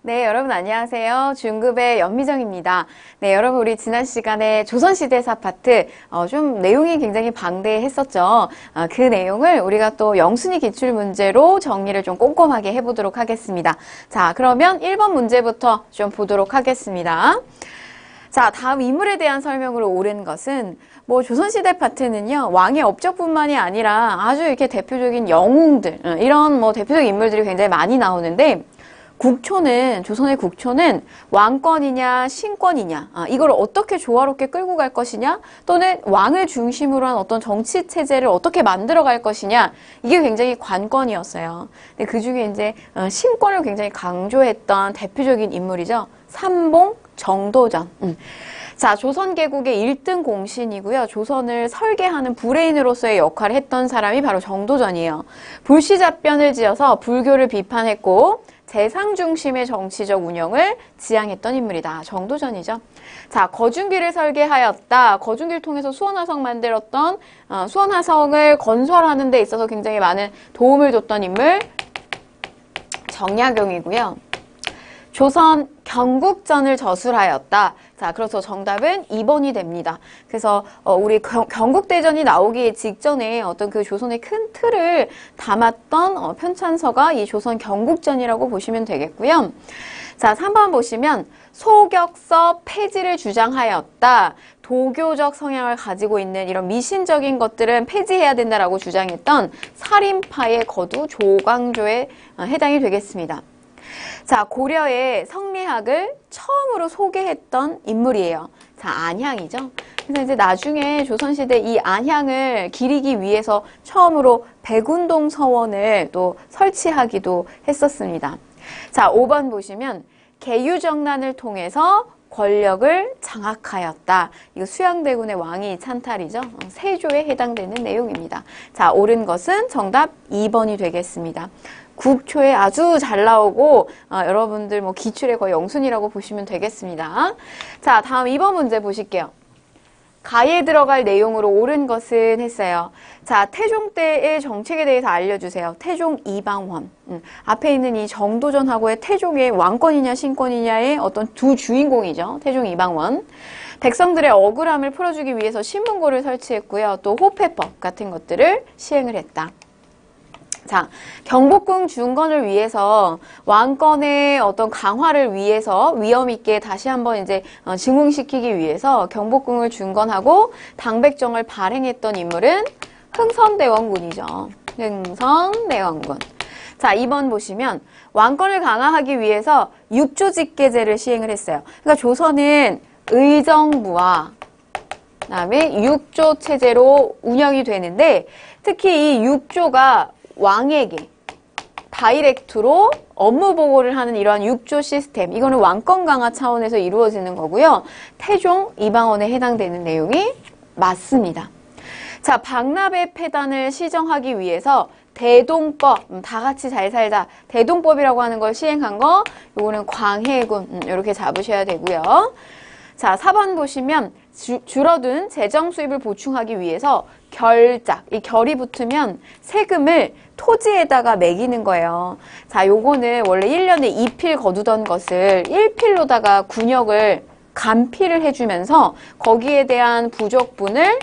네, 여러분 안녕하세요. 중급의 연미정입니다. 네, 여러분 우리 지난 시간에 조선시대사 파트 좀 내용이 굉장히 방대했었죠. 그 내용을 우리가 또 영순위 기출문제로 정리를 좀 꼼꼼하게 해보도록 하겠습니다. 자, 그러면 1번 문제부터 좀 보도록 하겠습니다. 자, 다음 인물에 대한 설명으로 옳은 것은 조선시대 파트는요, 왕의 업적뿐만이 아니라 아주 이렇게 대표적인 영웅들, 이런 대표적인 인물들이 굉장히 많이 나오는데, 조선의 국초는 왕권이냐, 신권이냐, 이걸 어떻게 조화롭게 끌고 갈 것이냐, 또는 왕을 중심으로 한 어떤 정치 체제를 어떻게 만들어 갈 것이냐, 이게 굉장히 관건이었어요. 근데 그 중에 이제 신권을 굉장히 강조했던 대표적인 인물이죠. 삼봉 정도전. 자, 조선 개국의 1등 공신이고요. 조선을 설계하는 브레인으로서의 역할을 했던 사람이 바로 정도전이에요. 불시잡변을 지어서 불교를 비판했고 재상 중심의 정치적 운영을 지향했던 인물이다. 정도전이죠. 자, 거중기를 설계하였다. 거중기를 통해서 수원화성 만들었던 수원화성을 건설하는 데 있어서 굉장히 많은 도움을 줬던 인물 정약용이고요. 조선 경국전을 저술하였다. 자, 그래서 정답은 2번이 됩니다. 그래서 우리 경국대전이 나오기 직전에 어떤 그 조선의 큰 틀을 담았던 편찬서가 이 조선 경국전이라고 보시면 되겠고요. 자, 3번 보시면 소격서 폐지를 주장하였다. 도교적 성향을 가지고 있는 이런 미신적인 것들은 폐지해야 된다라고 주장했던 살인파의 거두 조광조에 해당이 되겠습니다. 자, 고려의 성리학을 처음으로 소개했던 인물이에요. 자, 안향이죠. 그래서 이제 나중에 조선시대 이 안향을 기리기 위해서 처음으로 백운동 서원을 또 설치하기도 했었습니다. 자, 5번 보시면 계유정난을 통해서 권력을 장악하였다. 이거 수양대군의 왕이 찬탈이죠. 세조에 해당되는 내용입니다. 자, 옳은 것은 정답 2번이 되겠습니다. 국초에 아주 잘 나오고 여러분들 기출에 거의 영순이라고 보시면 되겠습니다. 자, 다음 2번 문제 보실게요. 가에 들어갈 내용으로 옳은 것은 했어요. 자, 태종 때의 정책에 대해서 알려주세요. 태종 이방원. 앞에 있는 이 정도전하고의 태종의 왕권이냐 신권이냐의 어떤 두 주인공이죠. 태종 이방원. 백성들의 억울함을 풀어주기 위해서 신문고를 설치했고요. 또 호패법 같은 것들을 시행을 했다. 자, 경복궁 중건을 위해서 왕권의 어떤 강화를 위해서 위험 있게 다시 한번 이제 증흥시키기 위해서 경복궁을 중건하고 당백정을 발행했던 인물은 흥선대원군이죠. 흥선대원군. 자, 2번 보시면 왕권을 강화하기 위해서 육조직계제를 시행을 했어요. 그러니까 조선은 의정부와 그다음에 육조 체제로 운영이 되는데 특히 이 육조가 왕에게 다이렉트로 업무 보고를 하는 이러한 육조 시스템, 이거는 왕권 강화 차원에서 이루어지는 거고요. 태종 이방원에 해당되는 내용이 맞습니다. 자, 박납의 폐단을 시정하기 위해서 대동법, 다 같이 잘 살자, 대동법이라고 하는 걸 시행한 거, 요거는 광해군, 이렇게 잡으셔야 되고요. 자, 4번 보시면 줄어든 재정 수입을 보충하기 위해서 결작, 이 결이 붙으면 세금을 토지에다가 매기는 거예요. 자, 요거는 원래 1년에 2필 거두던 것을 1필로다가 군역을 간필을 해주면서 거기에 대한 부족분을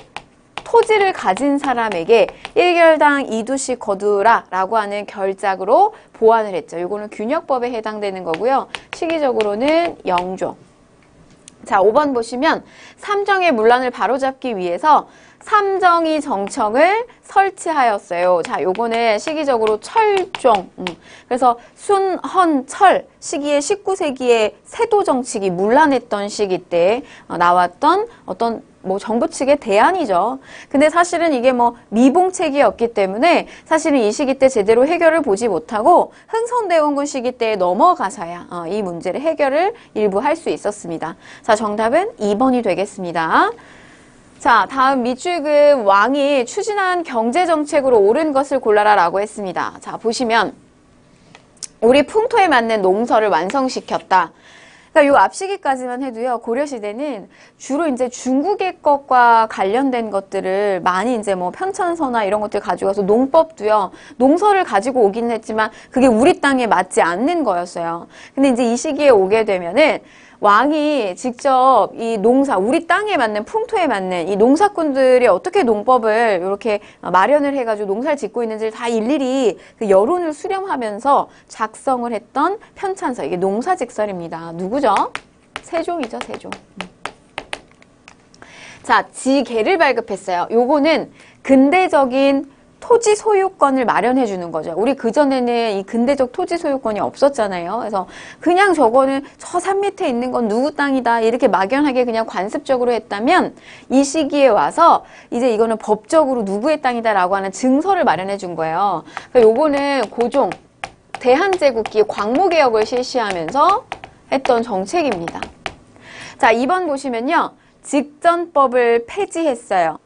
토지를 가진 사람에게 1결당 2두씩 거두라 라고 하는 결작으로 보완을 했죠. 요거는 균역법에 해당되는 거고요. 시기적으로는 영조. 자, 5번 보시면 삼정의 문란을 바로잡기 위해서 삼정이 정청을 설치하였어요. 자, 요거는 시기적으로 철종. 그래서 순, 헌, 철 시기에 19세기에 세도 정치기 문란했던 시기 때 나왔던 어떤 정부 측의 대안이죠. 근데 사실은 이게 미봉책이었기 때문에 사실은 이 시기 때 제대로 해결을 보지 못하고 흥선대원군 시기 때에 넘어가서야 이 문제를 해결을 일부 할 수 있었습니다. 자, 정답은 2번이 되겠습니다. 자, 다음 밑줄금 왕이 추진한 경제정책으로 옳은 것을 골라라 라고 했습니다. 자, 보시면 우리 풍토에 맞는 농서를 완성시켰다. 그러니까 요 앞시기까지만 해도요, 고려시대는 주로 이제 중국의 것과 관련된 것들을 많이 이제 뭐 편찬서나 이런 것들 가지고 와서 농법도요, 농서를 가지고 오긴 했지만 그게 우리 땅에 맞지 않는 거였어요. 근데 이제 이 시기에 오게 되면은 왕이 직접 이 농사, 우리 땅에 맞는 풍토에 맞는 이 농사꾼들이 어떻게 농법을 이렇게 마련을 해가지고 농사를 짓고 있는지를 다 일일이 그 여론을 수렴하면서 작성을 했던 편찬서. 이게 농사직설입니다. 누구죠? 세종이죠, 세종. 자, 지계를 발급했어요. 요거는 근대적인 토지 소유권을 마련해 주는 거죠. 우리 그전에는 이 근대적 토지 소유권이 없었잖아요. 그래서 그냥 저거는 저 산 밑에 있는 건 누구 땅이다 이렇게 막연하게 그냥 관습적으로 했다면 이 시기에 와서 이제 이거는 법적으로 누구의 땅이다 라고 하는 증서를 마련해 준 거예요. 그러니까 요거는 고종, 대한제국기 광무개혁을 실시하면서 했던 정책입니다. 자, 2번 보시면요. 직전법을 폐지했어요.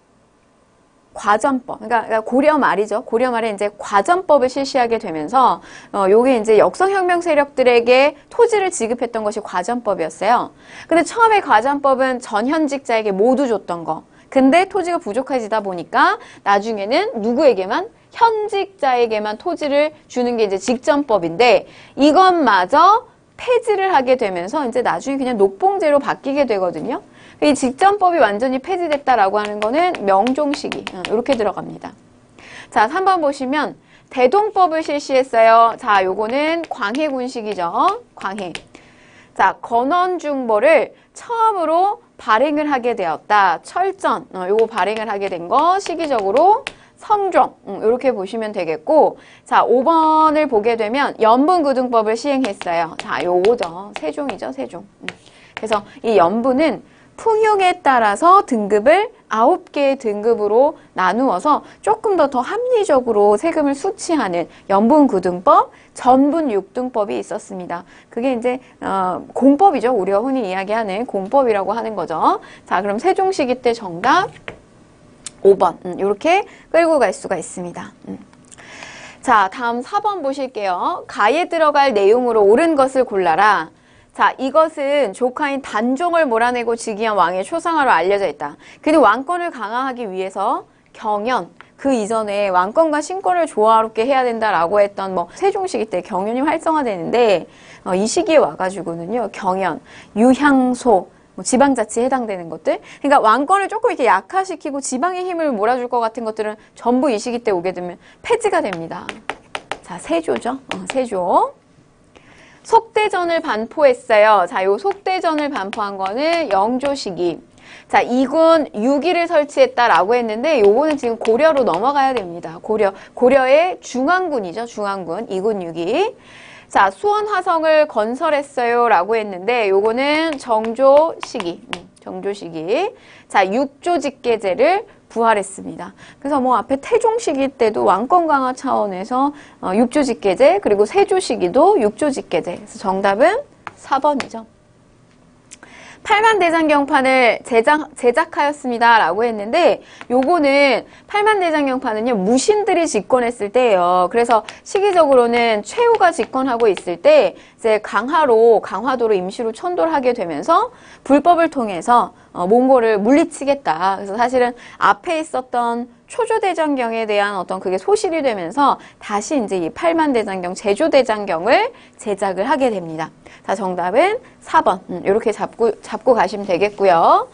과전법, 그러니까 고려 말이죠. 고려 말에 이제 과전법을 실시하게 되면서 요게 이제 역성혁명 세력들에게 토지를 지급했던 것이 과전법이었어요. 근데 처음에 과전법은 전현직자에게 모두 줬던 거. 근데 토지가 부족해지다 보니까 나중에는 누구에게만? 현직자에게만 토지를 주는 게 이제 직전법인데 이것마저 폐지를 하게 되면서 이제 나중에 그냥 녹봉제로 바뀌게 되거든요. 이 직전법이 완전히 폐지됐다라고 하는 거는 명종 시기 이렇게 들어갑니다. 자, 3번 보시면 대동법을 실시했어요. 자, 요거는 광해군 시기죠. 광해. 자, 건원중보를 처음으로 발행을 하게 되었다. 철전 요거 발행을 하게 된 거 시기적으로 성종 이렇게 보시면 되겠고, 자, 5번을 보게 되면 연분구등법을 시행했어요. 자, 요거죠. 세종이죠, 세종. 그래서 이 연분은 풍흉에 따라서 등급을 9개의 등급으로 나누어서 조금 더 합리적으로 세금을 수취하는 연분구등법, 전분육등법이 있었습니다. 그게 이제 공법이죠. 우리가 흔히 이야기하는 공법이라고 하는 거죠. 자, 그럼 세종 시기 때 정답 5번 이렇게 끌고 갈 수가 있습니다. 자, 다음 4번 보실게요. 가에 들어갈 내용으로 옳은 것을 골라라. 자, 이것은 조카인 단종을 몰아내고 즉위한 왕의 초상화로 알려져 있다. 그는 왕권을 강화하기 위해서 경연, 그 이전에 왕권과 신권을 조화롭게 해야 된다라고 했던 뭐 세종 시기 때 경연이 활성화되는데 이 시기에 와가지고는요, 경연, 유향소, 뭐 지방자치에 해당되는 것들. 그러니까 왕권을 조금 이렇게 약화시키고 지방의 힘을 몰아줄 것 같은 것들은 전부 이 시기 때 오게 되면 폐지가 됩니다. 자, 세조죠. 세조. 속대전을 반포했어요. 자, 요 속대전을 반포한 거는 영조 시기. 자, 이군 6기를 설치했다라고 했는데 요거는 지금 고려로 넘어가야 됩니다. 고려의 중앙군이죠. 중앙군 2군 6기. 자, 수원 화성을 건설했어요 라고 했는데 요거는 정조 시기. 정조 시기. 자, 육조직계제를 부활했습니다. 그래서 뭐 앞에 태종 시기 때도 왕권 강화 차원에서 육조직계제, 그리고 세조 시기도 육조직계제. 그래서 정답은 4번이죠. 팔만대장경판을 제작하였습니다 라고 했는데 요거는 팔만대장경판은요 무신들이 집권했을 때예요. 그래서 시기적으로는 최후가 집권하고 있을 때 이제 강화도로 임시로 천도를 하게 되면서 불법을 통해서 몽골을 물리치겠다. 그래서 사실은 앞에 있었던 초조대장경에 대한 어떤 그게 소실이 되면서 다시 이제 이 팔만대장경, 제조대장경을 제작을 하게 됩니다. 자, 정답은 4번. 이렇게 잡고 가시면 되겠고요.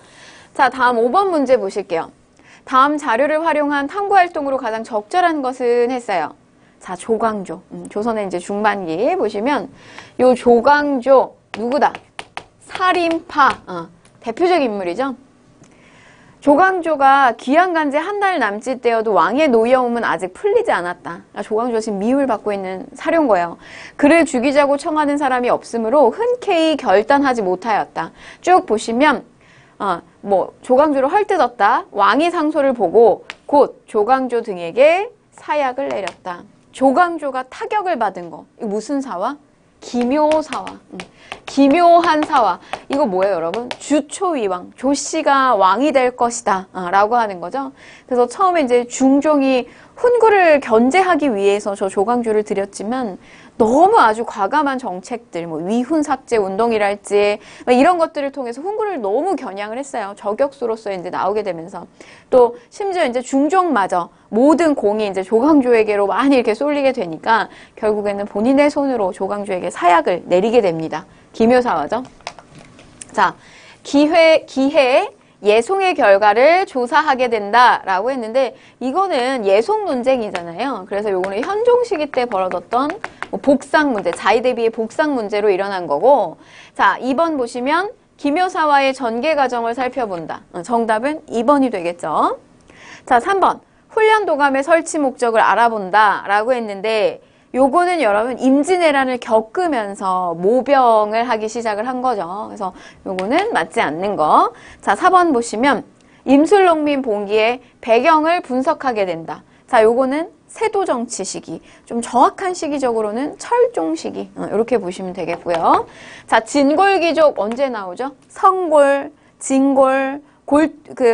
자, 다음 5번 문제 보실게요. 다음 자료를 활용한 탐구활동으로 가장 적절한 것은 했어요. 자, 조광조. 조선의 이제 중반기 보시면 요 조광조 누구다? 살인파. 대표적 인물이죠. 조광조가 귀양간제 한 달 남짓 되어도 왕의 노여움은 아직 풀리지 않았다. 조광조가 지금 미움을 받고 있는 사령거예요. 그를 죽이자고 청하는 사람이 없으므로 흔쾌히 결단하지 못하였다. 쭉 보시면 조광조를 헐뜯었다. 왕이 상소를 보고 곧 조광조 등에게 사약을 내렸다. 조광조가 타격을 받은 거. 이거 무슨 사화? 기묘사화. 기묘한 사화. 이거 뭐예요, 여러분? 주초위왕. 조씨가 왕이 될 것이다. 라고 하는 거죠. 그래서 처음에 이제 중종이 훈구를 견제하기 위해서 저 조광조를 들였지만 너무 아주 과감한 정책들, 뭐 위훈 삭제 운동이랄지 이런 것들을 통해서 훈구를 너무 겨냥을 했어요. 저격수로서 이제 나오게 되면서 또 심지어 이제 중종마저 모든 공이 이제 조광조에게로 많이 이렇게 쏠리게 되니까 결국에는 본인의 손으로 조광조에게 사약을 내리게 됩니다. 기묘사화죠. 자, 기회 예송의 결과를 조사하게 된다라고 했는데 이거는 예송 논쟁이잖아요. 그래서 요거는 현종 시기 때 벌어졌던 복상 문제, 자의 대비의 복상 문제로 일어난 거고, 자, 2번 보시면 기묘사화의 전개 과정을 살펴본다. 정답은 2번이 되겠죠. 자, 3번 훈련 도감의 설치 목적을 알아본다 라고 했는데 요거는 여러분 임진왜란을 겪으면서 모병을 하기 시작을 한 거죠. 그래서 요거는 맞지 않는 거. 자, 4번 보시면 임술농민 봉기의 배경을 분석하게 된다. 자, 요거는 세도정치 시기. 좀 정확한 시기적으로는 철종 시기. 이렇게 보시면 되겠고요. 자, 진골귀족 언제 나오죠? 성골, 진골,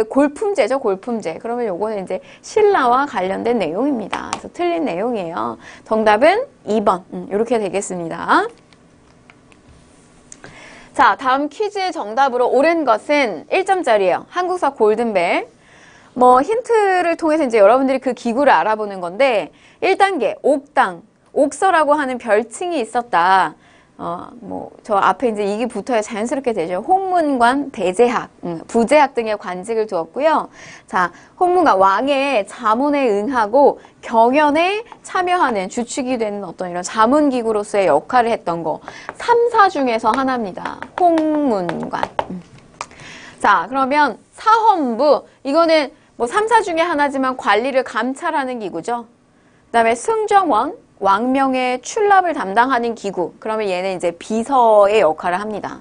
골품제죠, 골품제. 그러면 요거는 이제 신라와 관련된 내용입니다. 그래서 틀린 내용이에요. 정답은 2번. 이렇게 되겠습니다. 자, 다음 퀴즈의 정답으로 옳은 것은 1점짜리예요. 한국사 골든벨. 뭐 힌트를 통해서 이제 여러분들이 그 기구를 알아보는 건데 1단계 옥당, 옥서라고 하는 별칭이 있었다. 뭐 저 앞에 이제 이게 붙어야 자연스럽게 되죠. 홍문관, 대제학, 부제학 등의 관직을 두었고요. 자, 홍문관 왕의 자문에 응하고 경연에 참여하는 주축이 되는 어떤 이런 자문기구로서의 역할을 했던 거 3사 중에서 하나입니다. 홍문관. 자, 그러면 사헌부 이거는 뭐 3사 중에 하나지만 관리를 감찰하는 기구죠. 그 다음에 승정원 왕명의 출납을 담당하는 기구. 그러면 얘는 이제 비서의 역할을 합니다.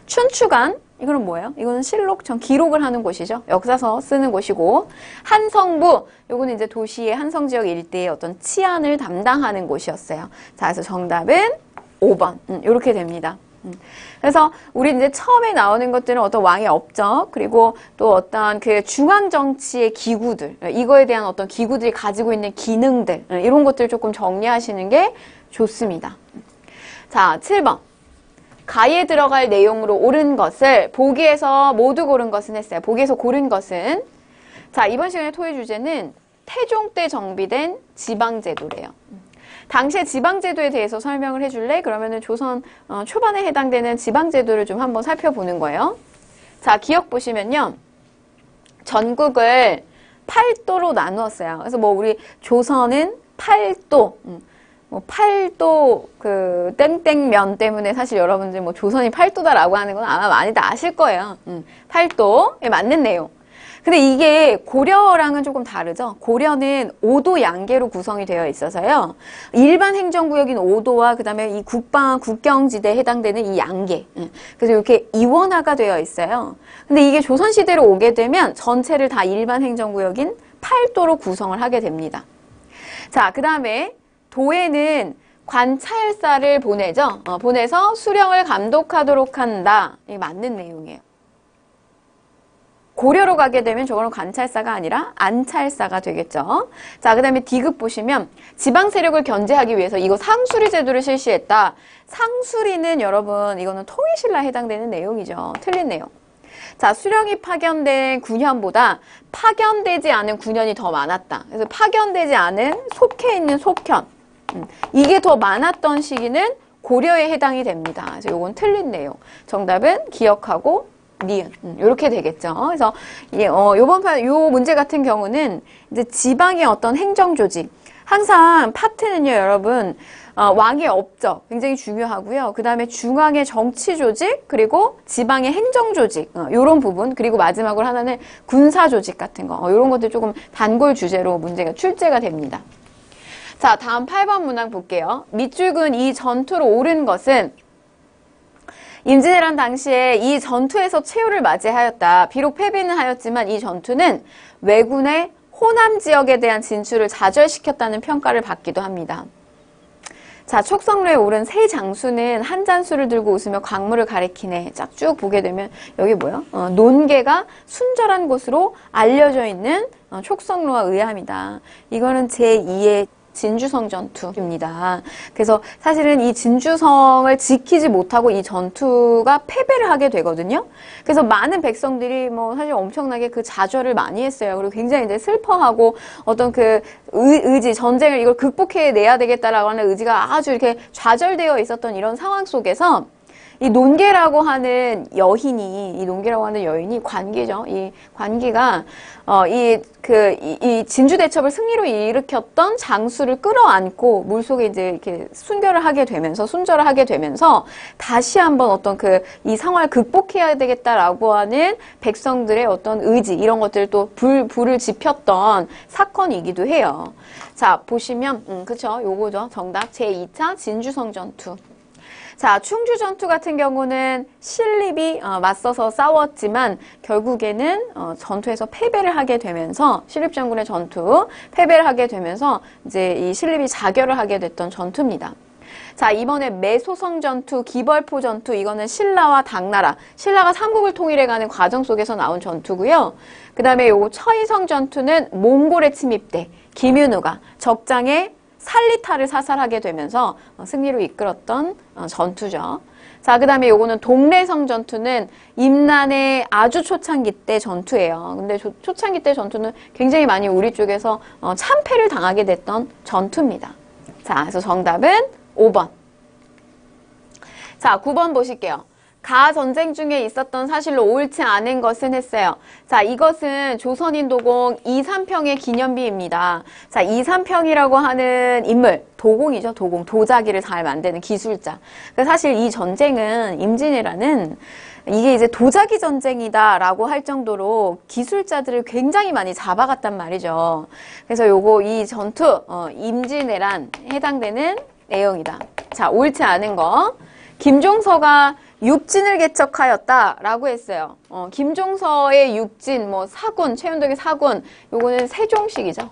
춘추관, 이거는 뭐예요? 이거는 실록청, 기록을 하는 곳이죠. 역사서 쓰는 곳이고. 한성부, 요거는 이제 도시의 한성지역 일대의 어떤 치안을 담당하는 곳이었어요. 자, 그래서 정답은 5번. 이렇게 됩니다. 그래서 우리 이제 처음에 나오는 것들은 어떤 왕의 업적, 그리고 또 어떤 그 중앙정치의 기구들, 이거에 대한 어떤 기구들이 가지고 있는 기능들, 이런 것들을 조금 정리하시는 게 좋습니다. 자, 7번. 가에 들어갈 내용으로 옳은 것을 보기에서 모두 고른 것은 했어요. 보기에서 고른 것은. 자, 이번 시간의 토의 주제는 태종 때 정비된 지방제도래요. 당시의 지방제도에 대해서 설명을 해줄래? 그러면은 조선 초반에 해당되는 지방제도를 좀 한번 살펴보는 거예요. 자, 기억 보시면요. 전국을 8도로 나누었어요. 그래서 뭐 우리 조선은 8도, 뭐 8도 그 땡땡면 때문에 사실 여러분들 뭐 조선이 8도다라고 하는 건 아마 많이들 아실 거예요. 8도에 맞는 내용. 근데 이게 고려랑은 조금 다르죠. 고려는 5도 양계로 구성이 되어 있어서요. 일반 행정구역인 5도와 그다음에 이 국경지대에 해당되는 이 양계. 그래서 이렇게 이원화가 되어 있어요. 근데 이게 조선시대로 오게 되면 전체를 다 일반 행정구역인 8도로 구성을 하게 됩니다. 자, 그다음에 도에는 관찰사를 보내죠. 보내서 수령을 감독하도록 한다. 이게 맞는 내용이에요. 고려로 가게 되면 저거는 관찰사가 아니라 안찰사가 되겠죠. 자, 그 다음에 D급 보시면 지방 세력을 견제하기 위해서 이거 상수리 제도를 실시했다. 상수리는 여러분 이거는 통일신라에 해당되는 내용이죠. 틀린 내용. 자, 수령이 파견된 9년보다 파견되지 않은 9년이 더 많았다. 그래서 파견되지 않은 속해 있는 속현. 이게 더 많았던 시기는 고려에 해당이 됩니다. 그래서 이건 틀린 내용. 정답은 기억하고 니은 이렇게 되겠죠. 그래서 요 문제 같은 경우는 이제 지방의 어떤 행정 조직 항상 파트는요, 여러분 왕의 업적 굉장히 중요하고요. 그 다음에 중앙의 정치 조직 그리고 지방의 행정 조직 이런 부분 그리고 마지막으로 하나는 군사 조직 같은 거 이런 것들 조금 단골 주제로 문제가 출제가 됩니다. 자, 다음 8번 문항 볼게요. 밑줄근 이 전투로 옳은 것은 임진왜란 당시에 이 전투에서 최후를 맞이하였다. 비록 패배는 하였지만 이 전투는 왜군의 호남 지역에 대한 진출을 좌절시켰다는 평가를 받기도 합니다. 자, 촉성로에 오른 세 장수는 한 잔술을 들고 웃으며 광물을 가리키네. 쫙 쭉 보게 되면 여기 뭐야? 논계가 순절한 곳으로 알려져 있는 촉성로와 의암이다. 이거는 제2의 진주성 전투입니다. 그래서 사실은 이 진주성을 지키지 못하고 이 전투가 패배를 하게 되거든요. 그래서 많은 백성들이 뭐 사실 엄청나게 그 좌절을 많이 했어요. 그리고 굉장히 이제 슬퍼하고 어떤 그 의지, 전쟁을 이걸 극복해내야 되겠다라고 하는 의지가 아주 이렇게 좌절되어 있었던 이런 상황 속에서 이 논계라고 하는 여인이 관기죠. 이 관기가 이 진주 대첩을 승리로 일으켰던 장수를 끌어안고 물속에 이제 이렇게 순결을 하게 되면서 다시 한번 어떤 이 상황을 극복해야 되겠다라고 하는 백성들의 어떤 의지 이런 것들을 또 불을 지폈던 사건이기도 해요. 자, 보시면 그쵸? 요거죠. 정답 제2차 진주성 전투. 자, 충주 전투 같은 경우는 신립이 맞서서 싸웠지만 결국에는 전투에서 패배를 하게 되면서 신립 장군의 전투 패배를 하게 되면서 이제 이 신립이 자결을 하게 됐던 전투입니다. 자, 이번에 매소성 전투, 기벌포 전투 이거는 신라와 당나라, 신라가 삼국을 통일해가는 과정 속에서 나온 전투고요. 그 다음에 요거 처이성 전투는 몽골의 침입 때 김윤우가 적장에 살리타를 사살하게 되면서 승리로 이끌었던 전투죠. 자, 그 다음에 요거는 동래성 전투는 임난의 아주 초창기 때 전투예요. 근데 초창기 때 전투는 굉장히 많이 우리 쪽에서 참패를 당하게 됐던 전투입니다. 자, 그래서 정답은 5번. 자, 9번 보실게요. 가 전쟁 중에 있었던 사실로 옳지 않은 것은 했어요. 자, 이것은 조선인도공 이삼평의 기념비입니다. 자, 이삼평이라고 하는 인물, 도공이죠, 도공. 도자기를 잘 만드는 기술자. 사실 이 전쟁은 임진왜란은 이게 이제 도자기 전쟁이다라고 할 정도로 기술자들을 굉장히 많이 잡아갔단 말이죠. 그래서 이 전투, 임진왜란 해당되는 내용이다. 자, 옳지 않은 거. 김종서가 육진을 개척하였다라고 했어요. 김종서의 육진, 사군, 최윤덕의 사군, 요거는 세종식이죠.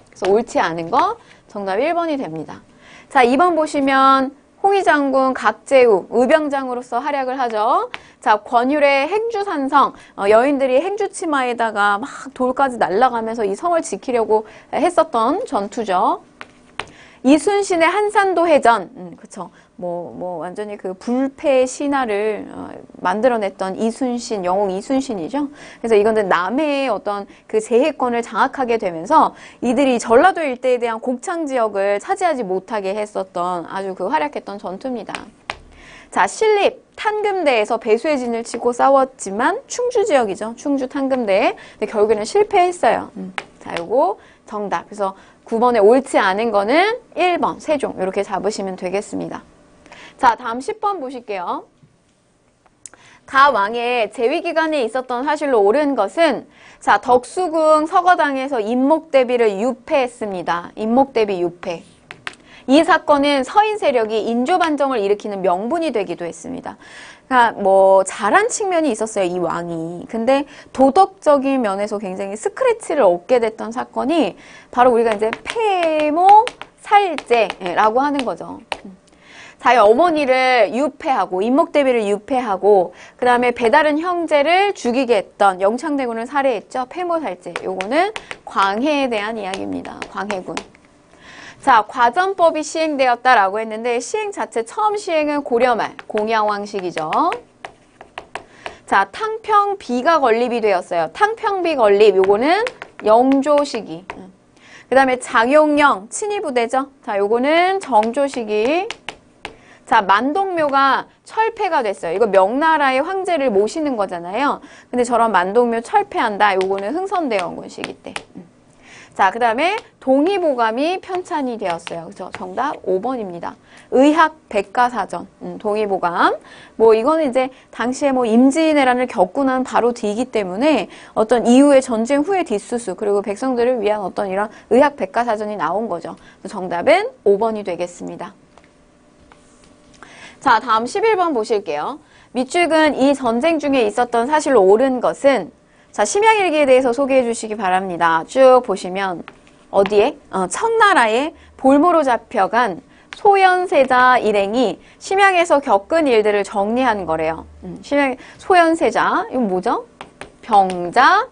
그래서 옳지 않은 거 정답 1번이 됩니다. 자, 2번 보시면 홍의장군 각제우, 의병장으로서 활약을 하죠. 자, 권율의 행주산성, 여인들이 행주치마에다가 막 돌까지 날아가면서 이 성을 지키려고 했었던 전투죠. 이순신의 한산도 해전, 그쵸. 완전히 그 불패 신화를 만들어냈던 이순신, 영웅 이순신이죠. 그래서 이거는 남해의 어떤 그 제해권을 장악하게 되면서 이들이 전라도 일대에 대한 곡창 지역을 차지하지 못하게 했었던 아주 활약했던 전투입니다. 자, 신립, 탄금대에서 배수의 진을 치고 싸웠지만 충주 지역이죠. 충주 탄금대. 근데 결국에는 실패했어요. 자, 요거 정답. 그래서 9번에 옳지 않은 거는 1번, 세종. 이렇게 잡으시면 되겠습니다. 자, 다음 10번 보실게요. 가 왕의 재위 기간에 있었던 사실로 옳은 것은 자, 덕수궁 서거당에서 임목대비를 유폐했습니다. 임목대비 유폐. 이 사건은 서인 세력이 인조반정을 일으키는 명분이 되기도 했습니다. 그러니까 잘한 측면이 있었어요, 이 왕이. 근데 도덕적인 면에서 굉장히 스크래치를 얻게 됐던 사건이 바로 우리가 이제 폐모 살제라고 하는 거죠. 자기 어머니를 유폐하고 임목대비를 유폐하고 그 다음에 배다른 형제를 죽이게 했던 영창대군을 살해했죠. 폐모살제. 요거는 광해에 대한 이야기입니다. 광해군. 자, 과전법이 시행되었다라고 했는데 시행 자체 처음 시행은 고려말 공양왕식이죠. 자, 탕평비가 건립이 되었어요. 탕평비 건립. 요거는 영조 시기. 그 다음에 장용령 친위부대죠. 자, 요거는 정조 시기. 자, 만동묘가 철폐가 됐어요. 이거 명나라의 황제를 모시는 거잖아요. 근데 저런 만동묘 철폐한다. 요거는 흥선대원군 시기 때. 자, 그 다음에 동의보감이 편찬이 되었어요. 그죠? 정답 5번입니다. 의학 백과사전, 동의보감. 이거는 이제 당시에 임진왜란을 겪고 난 바로 뒤이기 때문에 어떤 이후의 전쟁 후의 뒷수수, 그리고 백성들을 위한 어떤 이런 의학 백과사전이 나온 거죠. 정답은 5번이 되겠습니다. 자, 다음 11번 보실게요. 밑줄근 이 전쟁 중에 있었던 사실로 옳은 것은 자, 심양일기에 대해서 소개해 주시기 바랍니다. 쭉 보시면 어디에? 청나라에 볼모로 잡혀간 소현세자 일행이 심양에서 겪은 일들을 정리한 거래요. 소현세자, 이건 뭐죠? 병자,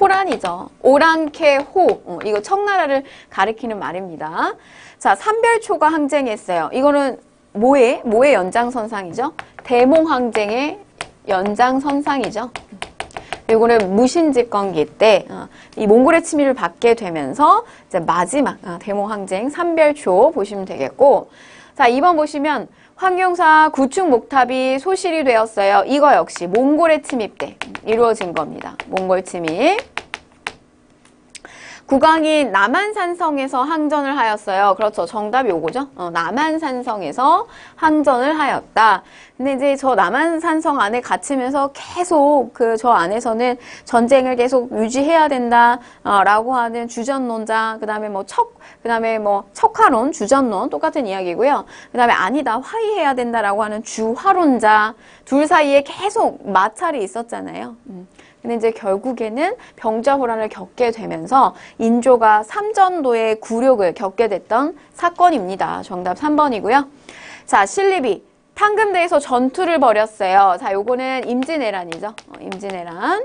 호란이죠. 오랑캐호. 이거 청나라를 가리키는 말입니다. 자, 삼별초가 항쟁했어요. 이거는 뭐의 연장선상이죠? 대몽항쟁의 연장선상이죠. 이거는 무신집권기 때 이 몽골의 침입을 받게 되면서 이제 마지막 대몽항쟁 삼별초 보시면 되겠고, 자, 2번 보시면 황룡사 구축 목탑이 소실이 되었어요. 이거 역시 몽골의 침입 때 이루어진 겁니다. 몽골 침입. 국왕이 남한산성에서 항전을 하였어요. 그렇죠. 정답이 요거죠. 남한산성에서 항전을 하였다. 근데 이제 저 남한산성 안에 갇히면서 계속 저 안에서는 전쟁을 계속 유지해야 된다, 라고 하는 주전론자, 그 다음에 척화론, 주전론, 똑같은 이야기고요. 그 다음에 아니다, 화의해야 된다라고 하는 주화론자, 둘 사이에 계속 마찰이 있었잖아요. 근데 이제 결국에는 병자호란을 겪게 되면서 인조가 삼전도의 굴욕을 겪게 됐던 사건입니다. 정답 3번이고요. 자, 신립이 탕금대에서 전투를 벌였어요. 자, 요거는 임진왜란이죠. 임진왜란.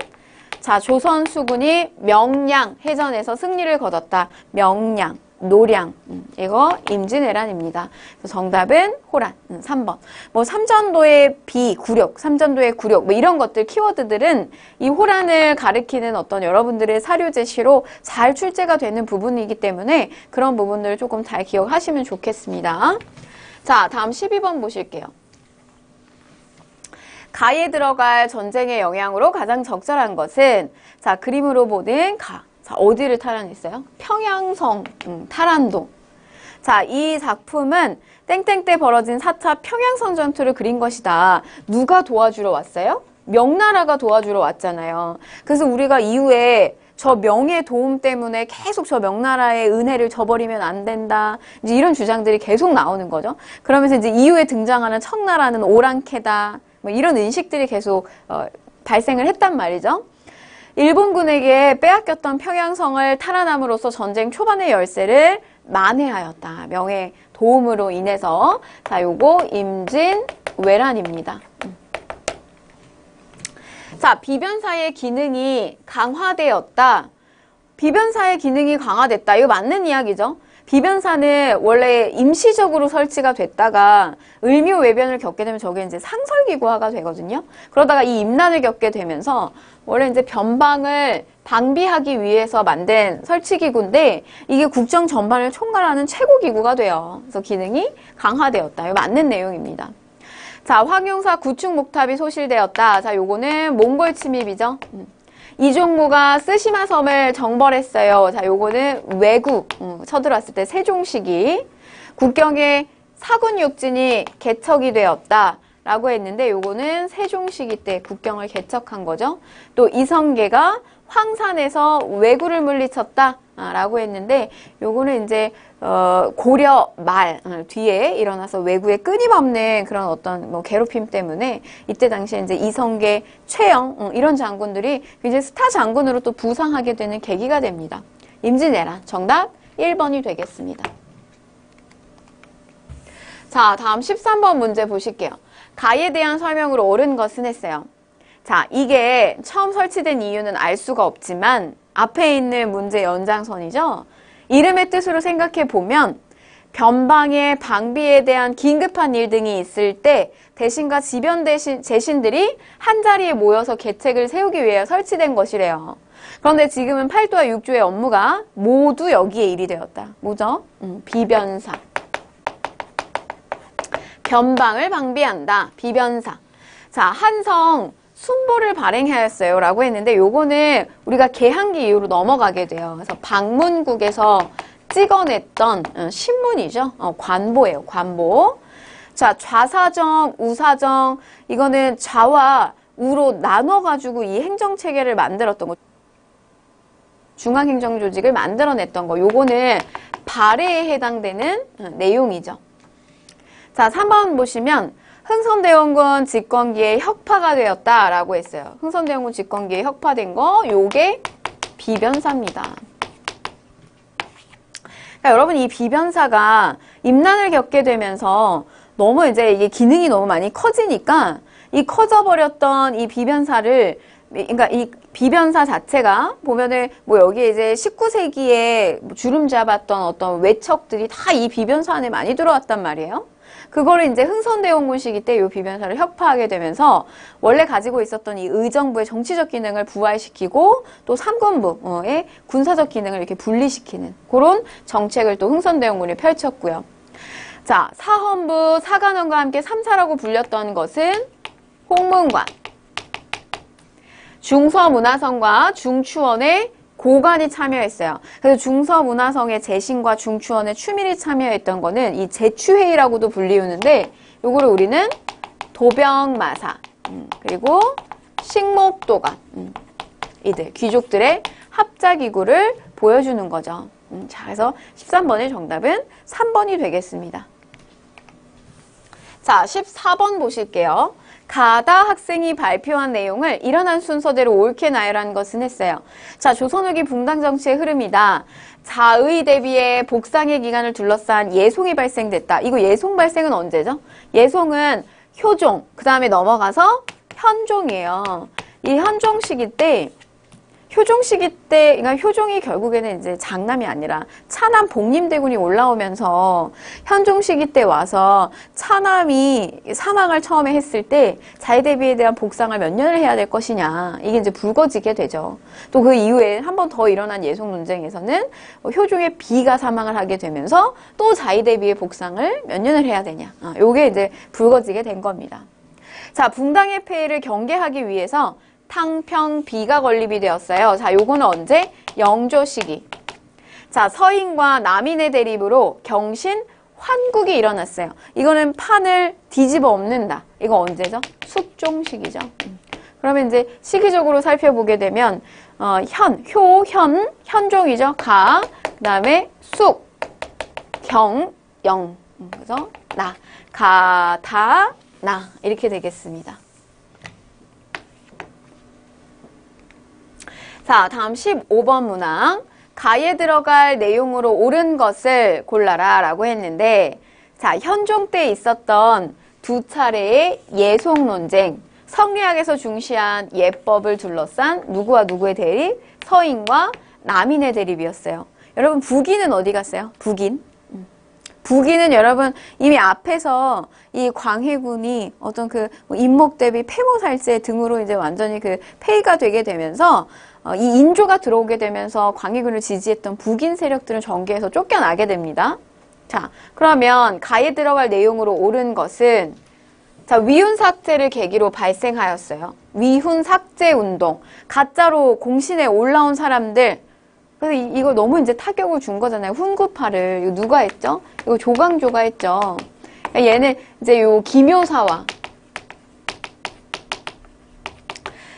자, 조선 수군이 명량 해전에서 승리를 거뒀다. 명량, 노량. 이거 임진왜란입니다. 그래서 정답은 호란. 3번. 뭐 삼전도의 굴욕, 삼전도의 굴욕, 뭐 이런 것들, 키워드들은 이 호란을 가리키는 어떤 여러분들의 사료 제시로 잘 출제가 되는 부분이기 때문에 그런 부분들을 조금 잘 기억하시면 좋겠습니다. 자, 다음 12번 보실게요. 가에 들어갈 전쟁의 영향으로 가장 적절한 것은, 자, 그림으로 보는 가. 자, 어디를 탈환했어요? 평양성, 탈환도. 자, 이 작품은 땡땡 때 벌어진 4차 평양성 전투를 그린 것이다. 누가 도와주러 왔어요? 명나라가 도와주러 왔잖아요. 그래서 우리가 이후에 저 명의 도움 때문에 계속 저 명나라의 은혜를 저버리면 안 된다. 이제 이런 주장들이 계속 나오는 거죠. 그러면서 이제 이후에 등장하는 청나라는 오랑캐다. 뭐 이런 인식들이 계속 발생을 했단 말이죠. 일본군에게 빼앗겼던 평양성을 탈환함으로써 전쟁 초반의 열세를 만회하였다. 명의 도움으로 인해서. 자, 요거 임진왜란입니다. 자, 비변사의 기능이 강화되었다. 비변사의 기능이 강화됐다. 이거 맞는 이야기죠. 비변사는 원래 임시적으로 설치가 됐다가 을묘외변을 겪게 되면 저게 이제 상설기구화가 되거든요. 그러다가 이 임난을 겪게 되면서 원래 이제 변방을 방비하기 위해서 만든 설치기구인데 이게 국정 전반을 총괄하는 최고기구가 돼요. 그래서 기능이 강화되었다. 이거 맞는 내용입니다. 자, 황룡사 구축 목탑이 소실되었다. 자, 요거는 몽골 침입이죠. 이종무가 쓰시마 섬을 정벌했어요. 자, 요거는 외국 쳐들어왔을 때 세종 시기 국경에 사군 육진이 개척이 되었다 라고 했는데 요거는 세종 시기 때 국경을 개척한 거죠. 또 이성계가 황산에서 왜구를 물리쳤다 라고 했는데 요거는 이제 고려 말 뒤에 일어나서 왜구의 끊임없는 그런 어떤 뭐 괴롭힘 때문에 이때 당시에 이제 이성계, 최영 이런 장군들이 이제 스타 장군으로 또 부상하게 되는 계기가 됩니다. 임진왜란 정답 1번이 되겠습니다. 자, 다음 13번 문제 보실게요. 가에 대한 설명으로 옳은 것은 했어요. 자, 이게 처음 설치된 이유는 알 수가 없지만 앞에 있는 문제 연장선이죠. 이름의 뜻으로 생각해 보면 변방의 방비에 대한 긴급한 일 등이 있을 때 대신과 지변 제신들이 한자리에 모여서 계책을 세우기 위해 설치된 것이래요. 그런데 지금은 팔도와 육조의 업무가 모두 여기에 일이 되었다. 뭐죠? 비변사. 변방을 방비한다. 비변사. 자, 한성 순보를 발행하였어요 라고 했는데 요거는 우리가 개항기 이후로 넘어가게 돼요. 그래서 방문국에서 찍어냈던 신문이죠. 관보예요. 관보. 자, 좌사정, 우사정 이거는 좌와 우로 나눠가지고 이 행정체계를 만들었던 거. 중앙행정조직을 만들어냈던 거. 요거는 발해에 해당되는 내용이죠. 자, 3번 보시면 흥선대원군 집권기에 혁파가 되었다라고 했어요. 흥선대원군 집권기에 혁파된 거, 요게 비변사입니다. 그러니까 여러분 이 비변사가 임난을 겪게 되면서 너무 이제 이게 기능이 너무 많이 커지니까 이 커져버렸던 이 비변사를 그러니까 이 비변사 자체가 보면은 뭐 여기에 이제 19세기에 주름 잡았던 어떤 외척들이 다 이 비변사 안에 많이 들어왔단 말이에요. 그거를 이제 흥선대원군 시기 때 이 비변사를 혁파하게 되면서 원래 가지고 있었던 이 의정부의 정치적 기능을 부활시키고 또 삼권부의 군사적 기능을 이렇게 분리시키는 그런 정책을 또 흥선대원군이 펼쳤고요. 자, 사헌부, 사관원과 함께 삼사라고 불렸던 것은 홍문관, 중서문화성과 중추원의 고관이 참여했어요. 그래서 중서문화성의 재신과 중추원의 추밀이 참여했던 거는 이 재추회의라고도 불리우는데 요거를 우리는 도병마사 그리고 식목도관 이들 귀족들의 합작이구를 보여주는 거죠. 자, 그래서 13번의 정답은 3번이 되겠습니다. 자, 14번 보실게요. 가다 학생이 발표한 내용을 일어난 순서대로 옳게 나열한 것은 했어요. 자, 조선 후기 붕당 정치의 흐름이다. 자의 대비의 복상의 기간을 둘러싼 예송이 발생됐다. 이거 예송 발생은 언제죠? 예송은 효종, 그 다음에 넘어가서 현종이에요. 이 현종 시기 때 효종 시기 때, 그러니까 효종이 결국에는 이제 장남이 아니라 차남 복림대군이 올라오면서 현종 시기 때 와서 차남이 사망을 처음에 했을 때 자의대비에 대한 복상을 몇 년을 해야 될 것이냐. 이게 이제 불거지게 되죠. 또 그 이후에 한 번 더 일어난 예송 논쟁에서는 효종의 비가 사망을 하게 되면서 또 자의대비의 복상을 몇 년을 해야 되냐. 요게 이제 불거지게 된 겁니다. 자, 붕당의 폐해를 경계하기 위해서 탕평비가 건립이 되었어요. 자, 요거는 언제? 영조 시기. 자, 서인과 남인의 대립으로 경신 환국이 일어났어요. 이거는 판을 뒤집어 엎는다. 이거 언제죠? 숙종 시기죠. 그러면 이제 시기적으로 살펴보게 되면 현종이죠. 가, 그 다음에 숙, 경, 영. 그래서 나, 가, 다, 나 이렇게 되겠습니다. 자, 다음 15번 문항. 가에 들어갈 내용으로 옳은 것을 골라라 라고 했는데, 자, 현종 때 있었던 두 차례의 예송 논쟁, 성리학에서 중시한 예법을 둘러싼 누구와 누구의 대립? 서인과 남인의 대립이었어요. 여러분, 북인은 어디 갔어요? 북인? 북인은 여러분 이미 앞에서 이 광해군이 어떤 그 인목 대비 폐모살제 등으로 이제 완전히 그 폐위가 되게 되면서 이 인조가 들어오게 되면서 광해군을 지지했던 북인 세력들은 전개해서 쫓겨나게 됩니다. 자, 그러면 가에 들어갈 내용으로 옳은 것은 자, 위훈 삭제를 계기로 발생하였어요. 위훈 삭제 운동. 가짜로 공신에 올라온 사람들. 그래서 이거 너무 이제 타격을 준 거잖아요. 훈구파를. 이거 누가 했죠? 이거 조광조가 했죠. 얘는 이제 요 기묘사화.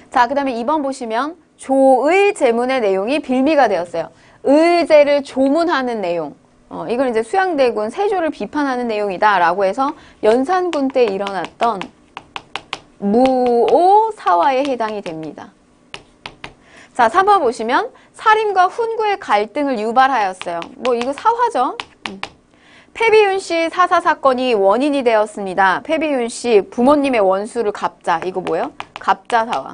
자, 그 다음에 2번 보시면 조의 제문의 내용이 빌미가 되었어요. 의제를 조문하는 내용. 이걸 이제 수양대군 세조를 비판하는 내용이다라고 해서 연산군 때 일어났던 무오사화에 해당이 됩니다. 자, 3번 보시면 사림과 훈구의 갈등을 유발하였어요. 뭐 이거 사화죠. 패비윤 씨 사사 사건이 원인이 되었습니다. 패비윤 씨 부모님의 원수를 갚자. 이거 뭐예요? 갑자사화.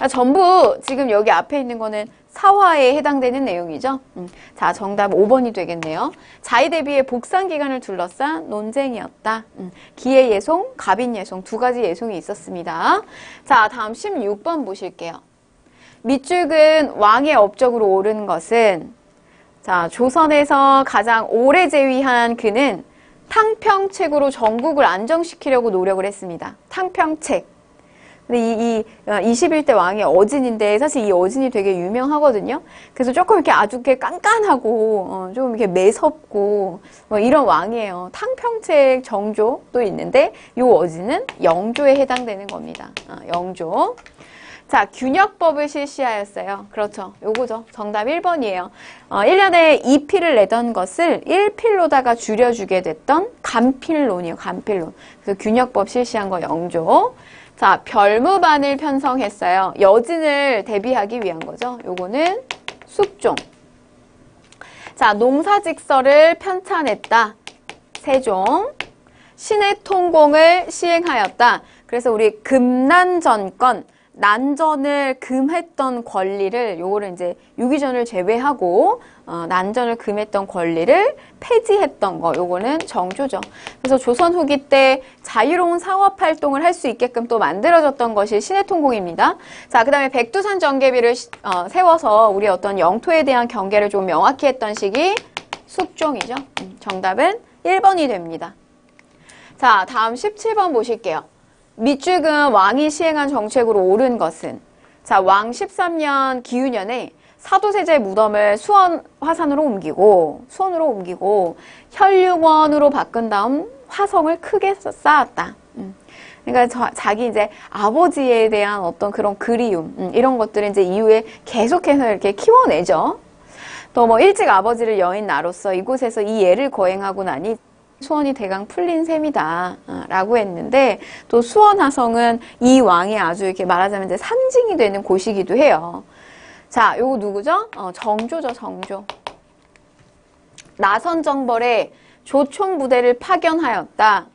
전부 지금 여기 앞에 있는 거는 사화에 해당되는 내용이죠. 자, 정답 5번이 되겠네요. 자의대비의 복상기간을 둘러싼 논쟁이었다. 기해예송, 갑인예송 두 가지 예송이 있었습니다. 자, 다음 16번 보실게요. 밑줄근 왕의 업적으로 옳은 것은 자, 조선에서 가장 오래 재위한 그는 탕평책으로 전국을 안정시키려고 노력을 했습니다. 탕평책. 근데 21대 왕의 어진인데 사실 이 어진이 되게 유명하거든요. 그래서 조금 이렇게 아주 이렇게 깐깐하고 좀 이렇게 매섭고 뭐 이런 왕이에요. 탕평책 정조도 있는데 이 어진은 영조에 해당되는 겁니다. 영조. 자, 균역법을 실시하였어요. 그렇죠. 요거죠. 정답 1번이에요. 1년에 2필을 내던 것을 1필로다가 줄여주게 됐던 간필론이에요. 간필론. 그래서 균역법 실시한 거 영조. 자, 별무반을 편성했어요. 여진을 대비하기 위한 거죠. 요거는 숙종. 자, 농사직서를 편찬했다. 세종. 신의 통공을 시행하였다. 그래서 우리 금난전권, 난전을 금했던 권리를, 요거를 이제 유기전을 제외하고 난전을 금했던 권리를 폐지했던 거, 요거는 정조죠. 그래서 조선 후기 때 자유로운 상업 활동을 할 수 있게끔 또 만들어졌던 것이 신해통공입니다. 자, 그 다음에 백두산 정계비를 세워서 우리 어떤 영토에 대한 경계를 좀 명확히 했던 시기 숙종이죠. 정답은 1번이 됩니다. 자, 다음 17번 보실게요. 밑줄금 왕이 시행한 정책으로 옳은 것은? 자, 왕 13년 기유년에 사도세자의 무덤을 수원으로 옮기고 혈육원으로 바꾼 다음 화성을 크게 쌓았다. 그러니까 자기 이제 아버지에 대한 어떤 그런 그리움, 이런 것들을 이제 이후에 계속해서 이렇게 키워내죠. 또 뭐 일찍 아버지를 여인 나로서 이곳에서 이 예를 거행하고 나니 수원이 대강 풀린 셈이다 라고 했는데, 또 수원화성은 이 왕이 아주 이렇게 말하자면 이제 상징이 되는 곳이기도 해요. 자, 요거 누구죠? 정조죠, 정조. 나선정벌에 조총부대를 파견하였다.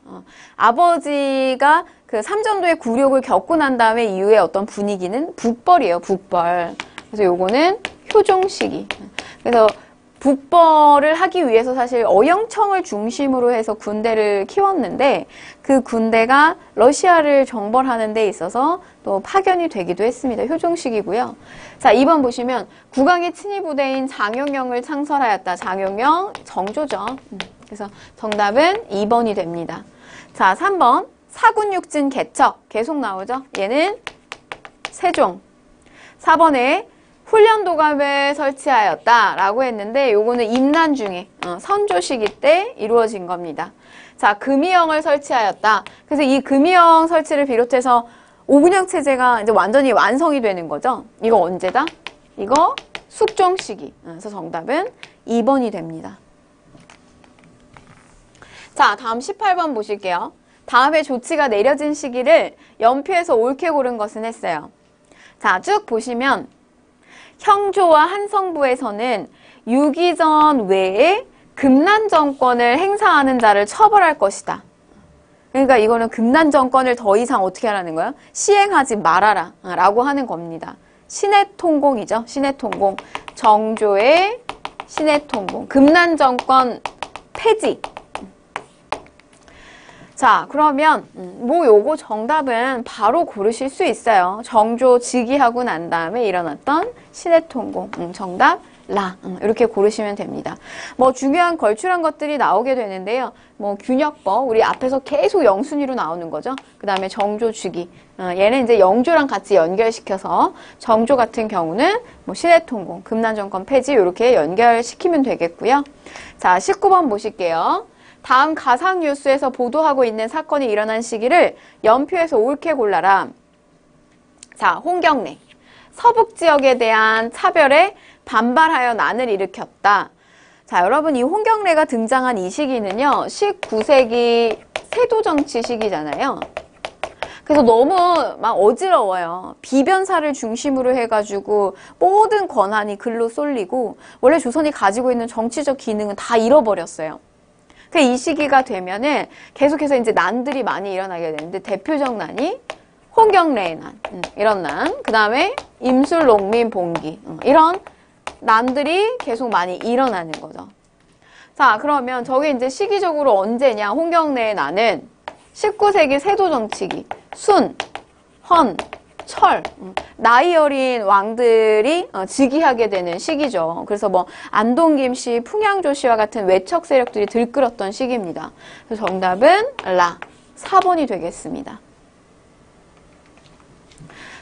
아버지가 그 삼전도의 굴욕을 겪고 난 다음에 이후에 어떤 분위기는 북벌이에요, 북벌. 그래서 요거는 효종시기. 그래서 북벌을 하기 위해서 사실 어영청을 중심으로 해서 군대를 키웠는데, 그 군대가 러시아를 정벌하는 데 있어서 또 파견이 되기도 했습니다. 효종식이고요. 자, 2번 보시면 국왕의 친위 부대인 장용영을 창설하였다. 장용영 정조죠. 그래서 정답은 2번이 됩니다. 자, 3번 사군육진 개척 계속 나오죠. 얘는 세종. 4번에 훈련도감을 설치하였다 라고 했는데, 요거는 임난 중에 선조 시기 때 이루어진 겁니다. 자, 금이영을 설치하였다. 그래서 이 금이영 설치를 비롯해서 오군영 체제가 이제 완전히 완성이 되는 거죠. 이거 언제다? 이거 숙종 시기. 그래서 정답은 2번이 됩니다. 자, 다음 18번 보실게요. 다음에 조치가 내려진 시기를 연표에서 옳게 고른 것은 했어요. 자, 쭉 보시면 형조와 한성부에서는 유기전 외에 금난정권을 행사하는 자를 처벌할 것이다. 그러니까 이거는 금난정권을 더 이상 어떻게 하라는 거야? 시행하지 말아라 라고 하는 겁니다. 신해통공이죠. 신해통공. 정조의 신해통공. 금난정권 폐지. 자, 그러면 뭐 요거 정답은 바로 고르실 수 있어요. 정조 즉위하고 난 다음에 일어났던 신해통공. 정답 라. 이렇게 고르시면 됩니다. 뭐 중요한 걸출한 것들이 나오게 되는데요. 뭐 균역법, 우리 앞에서 계속 영순위로 나오는 거죠. 그 다음에 정조 즉위. 얘는 이제 영조랑 같이 연결시켜서 정조 같은 경우는 뭐 신해통공, 금난정권 폐지 이렇게 연결시키면 되겠고요. 자, 19번 보실게요. 다음 가상 뉴스에서 보도하고 있는 사건이 일어난 시기를 연표에서 옳게 골라라. 자, 홍경래. 서북 지역에 대한 차별에 반발하여 난을 일으켰다. 자, 여러분 이 홍경래가 등장한 이 시기는요. 19세기 세도정치 시기잖아요. 그래서 너무 막 어지러워요. 비변사를 중심으로 해가지고 모든 권한이 글로 쏠리고 원래 조선이 가지고 있는 정치적 기능은 다 잃어버렸어요. 그 이 시기가 되면은 계속해서 이제 난들이 많이 일어나게 되는데, 대표적 난이 홍경래의 난, 이런 난, 그 다음에 임술농민 봉기, 이런 난들이 계속 많이 일어나는 거죠. 자, 그러면 저게 이제 시기적으로 언제냐? 홍경래의 난은 19세기 세도정치기, 순, 헌, 철, 나이 어린 왕들이 즉위하게 되는 시기죠. 그래서 뭐 안동김 씨, 풍양조 씨와 같은 외척 세력들이 들끓었던 시기입니다. 그래서 정답은 라, 4번이 되겠습니다.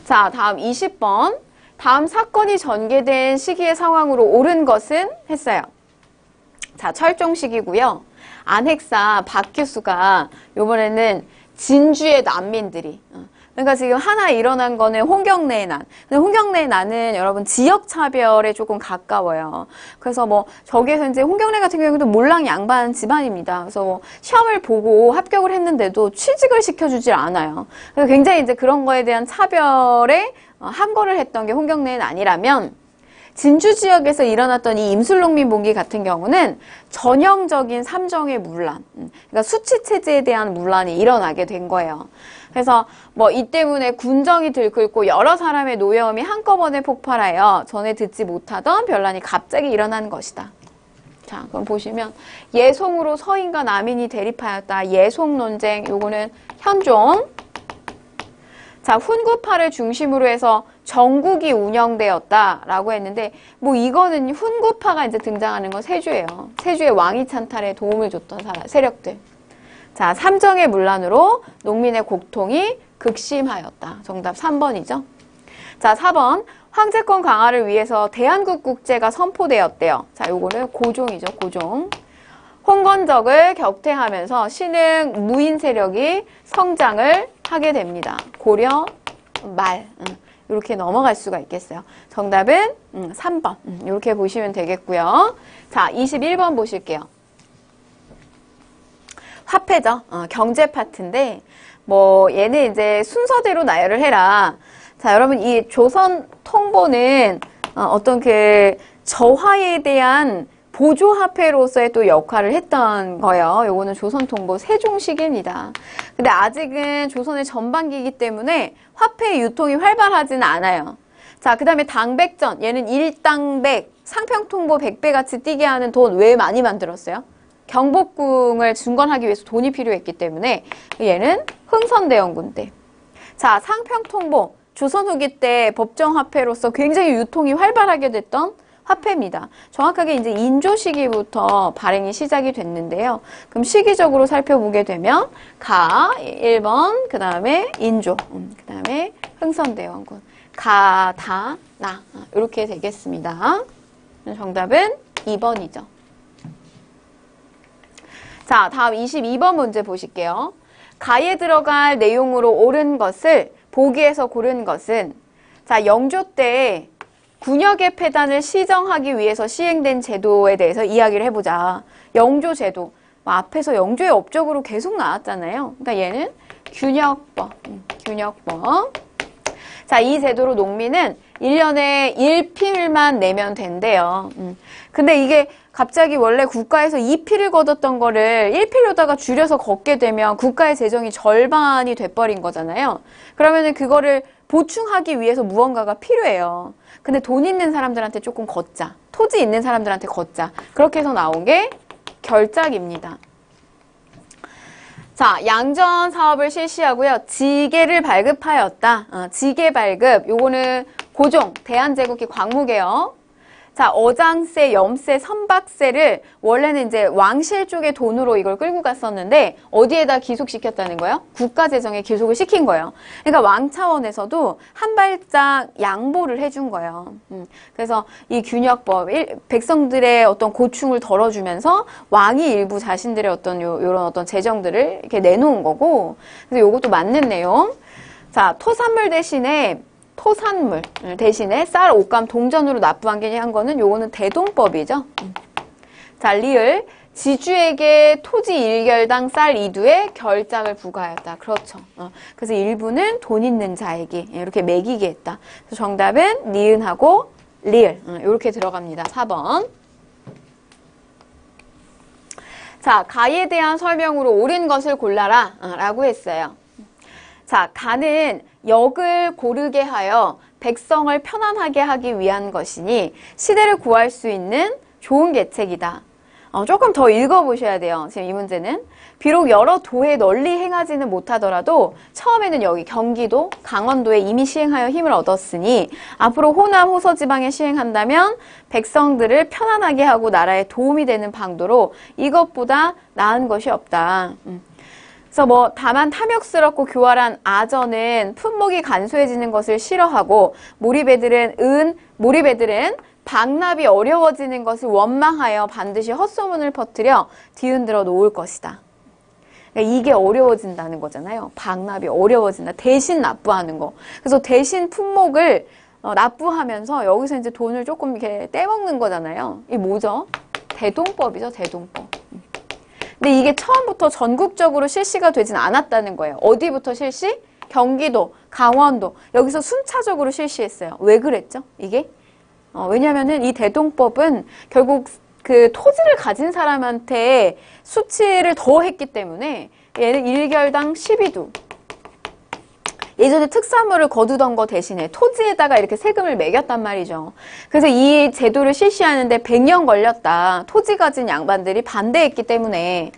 자, 다음 20번. 다음 사건이 전개된 시기의 상황으로 옳은 것은 했어요. 자, 철종 시기고요. 안핵사 박규수가 요번에는 진주의 난민들이, 그러니까 지금 하나 일어난 거는 홍경래의 난. 근데 홍경래의 난은 여러분 지역 차별에 조금 가까워요. 그래서 뭐 저기에서 이제 홍경래 같은 경우도 몰랑 양반 집안입니다. 그래서 뭐 시험을 보고 합격을 했는데도 취직을 시켜주질 않아요. 그래서 굉장히 이제 그런 거에 대한 차별에 항거를 했던 게 홍경래의 난이라면, 진주 지역에서 일어났던 이 임술농민 봉기 같은 경우는 전형적인 삼정의 문란, 그러니까 수치 체제에 대한 문란이 일어나게 된 거예요. 그래서 뭐 이 때문에 군정이 들끓고 여러 사람의 노여움이 한꺼번에 폭발하여 전에 듣지 못하던 변란이 갑자기 일어난 것이다. 자, 그럼 보시면 예송으로 서인과 남인이 대립하였다. 예송 논쟁, 요거는 현종. 자, 훈구파를 중심으로 해서 정국이 운영되었다라고 했는데, 뭐 이거는 훈구파가 이제 등장하는 건 세주예요. 세주의 왕위 찬탈에 도움을 줬던 세력들. 자, 삼정의 문란으로 농민의 고통이 극심하였다. 정답 3번이죠. 자, 4번. 황제권 강화를 위해서 대한국국제가 선포되었대요. 자, 요거는 고종이죠. 고종. 홍건적을 격퇴하면서 신흥 무인 세력이 성장을 하게 됩니다. 고려 말. 이렇게 넘어갈 수가 있겠어요. 정답은 3번. 이렇게 보시면 되겠고요. 자, 21번 보실게요. 화폐죠. 경제 파트인데, 뭐, 얘는 이제 순서대로 나열을 해라. 자, 여러분, 이 조선 통보는 어떤 그 저화에 대한 보조화폐로서의 또 역할을 했던 거예요. 요거는 조선 통보 세종시기입니다. 근데 아직은 조선의 전반기이기 때문에 화폐 유통이 활발하지는 않아요. 자, 그 다음에 당백전. 얘는 일당백, 상평통보 100배 같이 뛰게 하는 돈 왜 많이 만들었어요? 경복궁을 중건하기 위해서 돈이 필요했기 때문에 얘는 흥선대원군 때. 자, 상평통보. 조선 후기 때 법정화폐로서 굉장히 유통이 활발하게 됐던 화폐입니다. 정확하게 이제 인조 시기부터 발행이 시작이 됐는데요. 그럼 시기적으로 살펴보게 되면 가 1번, 그 다음에 인조, 그 다음에 흥선대원군, 가, 다, 나 이렇게 되겠습니다. 정답은 2번이죠. 자, 다음 22번 문제 보실게요. 가에 들어갈 내용으로 옳은 것을 보기에서 고른 것은, 자, 영조 때 군역의 폐단을 시정하기 위해서 시행된 제도에 대해서 이야기를 해보자. 영조 제도. 앞에서 영조의 업적으로 계속 나왔잖아요. 그러니까 얘는 균역법. 균역법. 자, 이 제도로 농민은 1년에 1필만 내면 된대요. 근데 이게 갑자기 원래 국가에서 2필을 걷었던 거를 1필로다가 줄여서 걷게 되면 국가의 재정이 절반이 돼버린 거잖아요. 그러면은 그거를 보충하기 위해서 무언가가 필요해요. 근데 돈 있는 사람들한테 조금 걷자. 토지 있는 사람들한테 걷자. 그렇게 해서 나온 게 결작입니다. 자, 양전 사업을 실시하고요. 지계를 발급하였다. 지계 발급. 요거는 고종, 대한제국기 광무개혁. 자, 어장세, 염세, 선박세를 원래는 이제 왕실 쪽의 돈으로 이걸 끌고 갔었는데 어디에다 기속시켰다는 거예요? 국가재정에 기속을 시킨 거예요. 그러니까 왕 차원에서도 한 발짝 양보를 해준 거예요. 그래서 이 균역법, 백성들의 어떤 고충을 덜어주면서 왕이 일부 자신들의 어떤 요런 어떤 재정들을 이렇게 내놓은 거고, 그래서 요것도 맞는 내용. 자, 토산물 대신에 토산물 대신에 쌀, 옷감 동전으로 납부한 게 한 거는 요거는 대동법이죠. 자, 리을. 지주에게 토지 1결당 쌀 2두의 결작을 부과하였다. 그렇죠. 그래서 일부는 돈 있는 자에게 이렇게 매기게 했다. 그래서 정답은 니은하고 리을. 이렇게 들어갑니다. 4번. 자, 가에 대한 설명으로 옳은 것을 골라라 라고 했어요. 자, 가는 역을 고르게 하여 백성을 편안하게 하기 위한 것이니 시대를 구할 수 있는 좋은 계책이다. 조금 더 읽어보셔야 돼요. 지금 이 문제는. 비록 여러 도에 널리 행하지는 못하더라도 처음에는 여기 경기도, 강원도에 이미 시행하여 힘을 얻었으니 앞으로 호남, 호서 지방에 시행한다면 백성들을 편안하게 하고 나라에 도움이 되는 방도로 이것보다 나은 것이 없다. 그래서 뭐 다만 탐욕스럽고 교활한 아전은 품목이 간소해지는 것을 싫어하고 몰입애들은 방납이 어려워지는 것을 원망하여 반드시 헛소문을 퍼뜨려 뒤흔들어 놓을 것이다. 그러니까 이게 어려워진다는 거잖아요. 방납이 어려워진다. 대신 납부하는 거. 그래서 대신 품목을 납부하면서 여기서 이제 돈을 조금 이렇게 떼먹는 거잖아요. 이게 뭐죠? 대동법이죠. 대동법. 근데 이게 처음부터 전국적으로 실시가 되진 않았다는 거예요. 어디부터 실시? 경기도, 강원도. 여기서 순차적으로 실시했어요. 왜 그랬죠? 이게? 왜냐면은 이 대동법은 결국 그 토지를 가진 사람한테 수치를 더 했기 때문에 얘는 1결당 12두. 예전에 특사물을 거두던 거 대신에 토지에다가 이렇게 세금을 매겼단 말이죠. 그래서 이 제도를 실시하는데 100년 걸렸다. 토지 가진 양반들이 반대했기 때문에.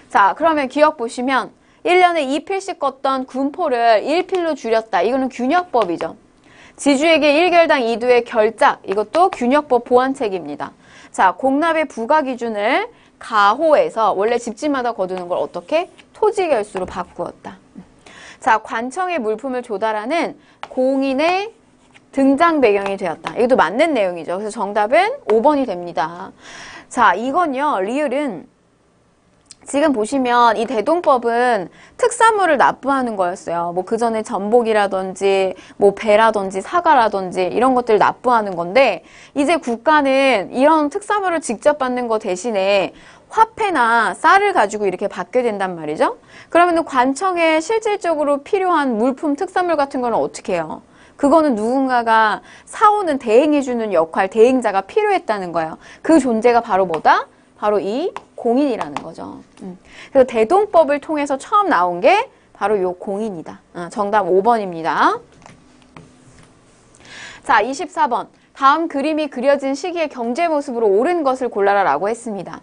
자, 그러면 기억 보시면 1년에 2필씩 걷던 군포를 1필로 줄였다. 이거는 균역법이죠. 지주에게 1결당 2두의 결작, 이것도 균역법 보완책입니다. 자, 공납의 부과 기준을 가호해서 원래 집집마다 거두는 걸 어떻게? 토지 결수로 바꾸었다. 자, 관청의 물품을 조달하는 공인의 등장 배경이 되었다. 이것도 맞는 내용이죠. 그래서 정답은 5번이 됩니다. 자, 이건요, 리을은 지금 보시면 이 대동법은 특사물을 납부하는 거였어요. 뭐 그 전에 전복이라든지 뭐 배라든지 사과라든지 이런 것들을 납부하는 건데 이제 국가는 이런 특사물을 직접 받는 거 대신에 화폐나 쌀을 가지고 이렇게 받게 된단 말이죠. 그러면 관청에 실질적으로 필요한 물품, 특사물 같은 거는 어떻게 해요? 그거는 누군가가 사오는 대행해주는 역할, 대행자가 필요했다는 거예요. 그 존재가 바로 뭐다? 바로 이 공인이라는 거죠. 그래서 대동법을 통해서 처음 나온 게 바로 요 공인이다. 정답 5번입니다. 자, 24번. 다음 그림이 그려진 시기의 경제 모습으로 옳은 것을 골라라 라고 했습니다.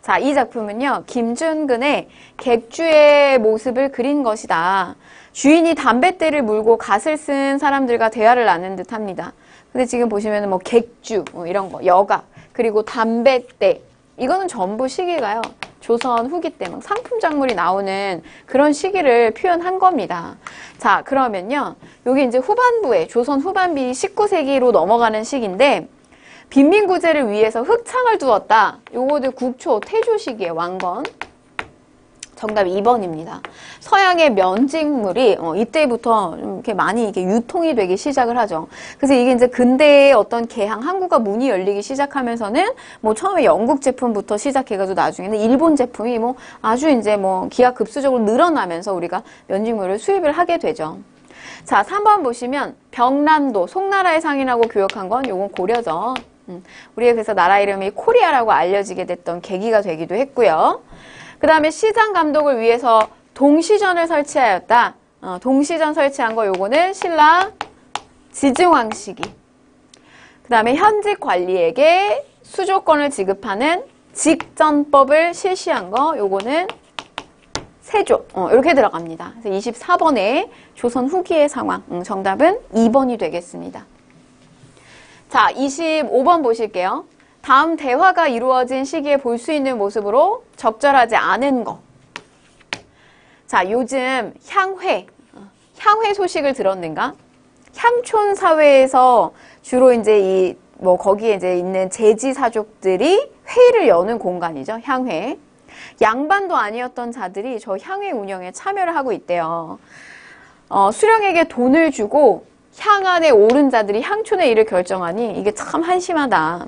자, 이 작품은요, 김준근의 객주의 모습을 그린 것이다. 주인이 담뱃대를 물고 갓을 쓴 사람들과 대화를 나눈 듯 합니다. 근데 지금 보시면은 뭐 객주, 이런 거, 여각, 그리고 담뱃대. 이거는 전부 시기가요. 조선 후기 때 막 상품 작물이 나오는 그런 시기를 표현한 겁니다. 자, 그러면요. 여기 이제 후반부에, 조선 후반기 19세기로 넘어가는 시기인데, 빈민구제를 위해서 흑창을 두었다. 요거도 국초, 태조 시기의 왕건. 정답 2번입니다. 서양의 면직물이 이때부터 좀 이렇게 많이 이렇게 유통이 되기 시작을 하죠. 그래서 이게 이제 근대의 어떤 개항, 항구가 문이 열리기 시작하면서는 뭐 처음에 영국 제품부터 시작해가지고 나중에는 일본 제품이 뭐 아주 이제 뭐 기하급수적으로 늘어나면서 우리가 면직물을 수입을 하게 되죠. 자, 3번 보시면 병란도, 송나라의 상이라고 교역한 건 요건 고려죠. 우리가 그래서 나라 이름이 코리아라고 알려지게 됐던 계기가 되기도 했고요. 그 다음에 시장 감독을 위해서 동시전을 설치하였다. 동시전 설치한 거 요거는 신라 지증왕 시기. 그 다음에 현직 관리에게 수조권을 지급하는 직전법을 실시한 거 요거는 세조. 이렇게 들어갑니다. 그래서 24번에 조선 후기의 상황. 정답은 2번이 되겠습니다. 자, 25번 보실게요. 다음 대화가 이루어진 시기에 볼 수 있는 모습으로 적절하지 않은 거. 자, 요즘 향회 소식을 들었는가? 향촌 사회에서 주로 이제 거기에 이제 있는 제지사족들이 회의를 여는 공간이죠. 향회. 양반도 아니었던 자들이 저 향회 운영에 참여를 하고 있대요. 수령에게 돈을 주고 향 안에 오른 자들이 향촌의 일을 결정하니 이게 참 한심하다.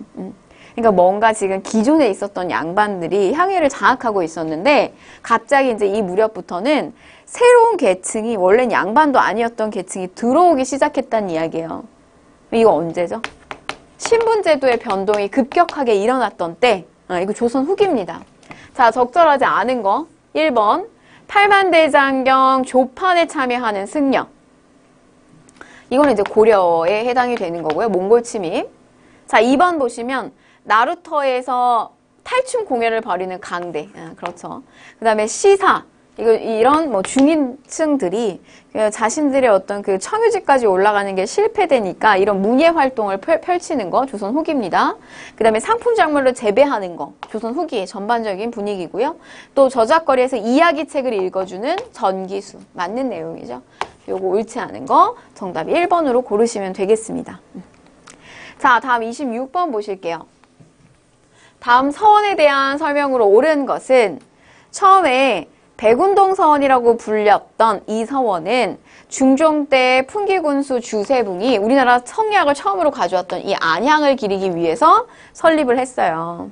그러니까 뭔가 지금 기존에 있었던 양반들이 향회를 장악하고 있었는데 갑자기 이제 이 무렵부터는 새로운 계층이 원래는 양반도 아니었던 계층이 들어오기 시작했다는 이야기예요. 이거 언제죠? 신분제도의 변동이 급격하게 일어났던 때. 이거 조선 후기입니다. 자, 적절하지 않은 거 1번 팔만대장경 조판에 참여하는 승려. 이거는 이제 고려에 해당이 되는 거고요. 몽골 침입. 자, 2번 보시면 나루터에서 탈춤 공연을 벌이는 강대. 그렇죠. 그 다음에 시사. 이런 뭐 중인층들이 자신들의 어떤 그 청유지까지 올라가는 게 실패되니까 이런 문예 활동을 펼치는 거 조선 후기입니다. 그 다음에 상품 작물로 재배하는 거 조선 후기의 전반적인 분위기고요. 또 저작거리에서 이야기책을 읽어주는 전기수. 맞는 내용이죠. 요거 옳지 않은 거 정답 1번으로 고르시면 되겠습니다. 자, 다음 26번 보실게요. 다음 서원에 대한 설명으로 옳은 것은 처음에 백운동 서원이라고 불렸던 이 서원은 중종 때 풍기군수 주세붕이 우리나라 청약을 처음으로 가져왔던 이 안향을 기리기 위해서 설립을 했어요.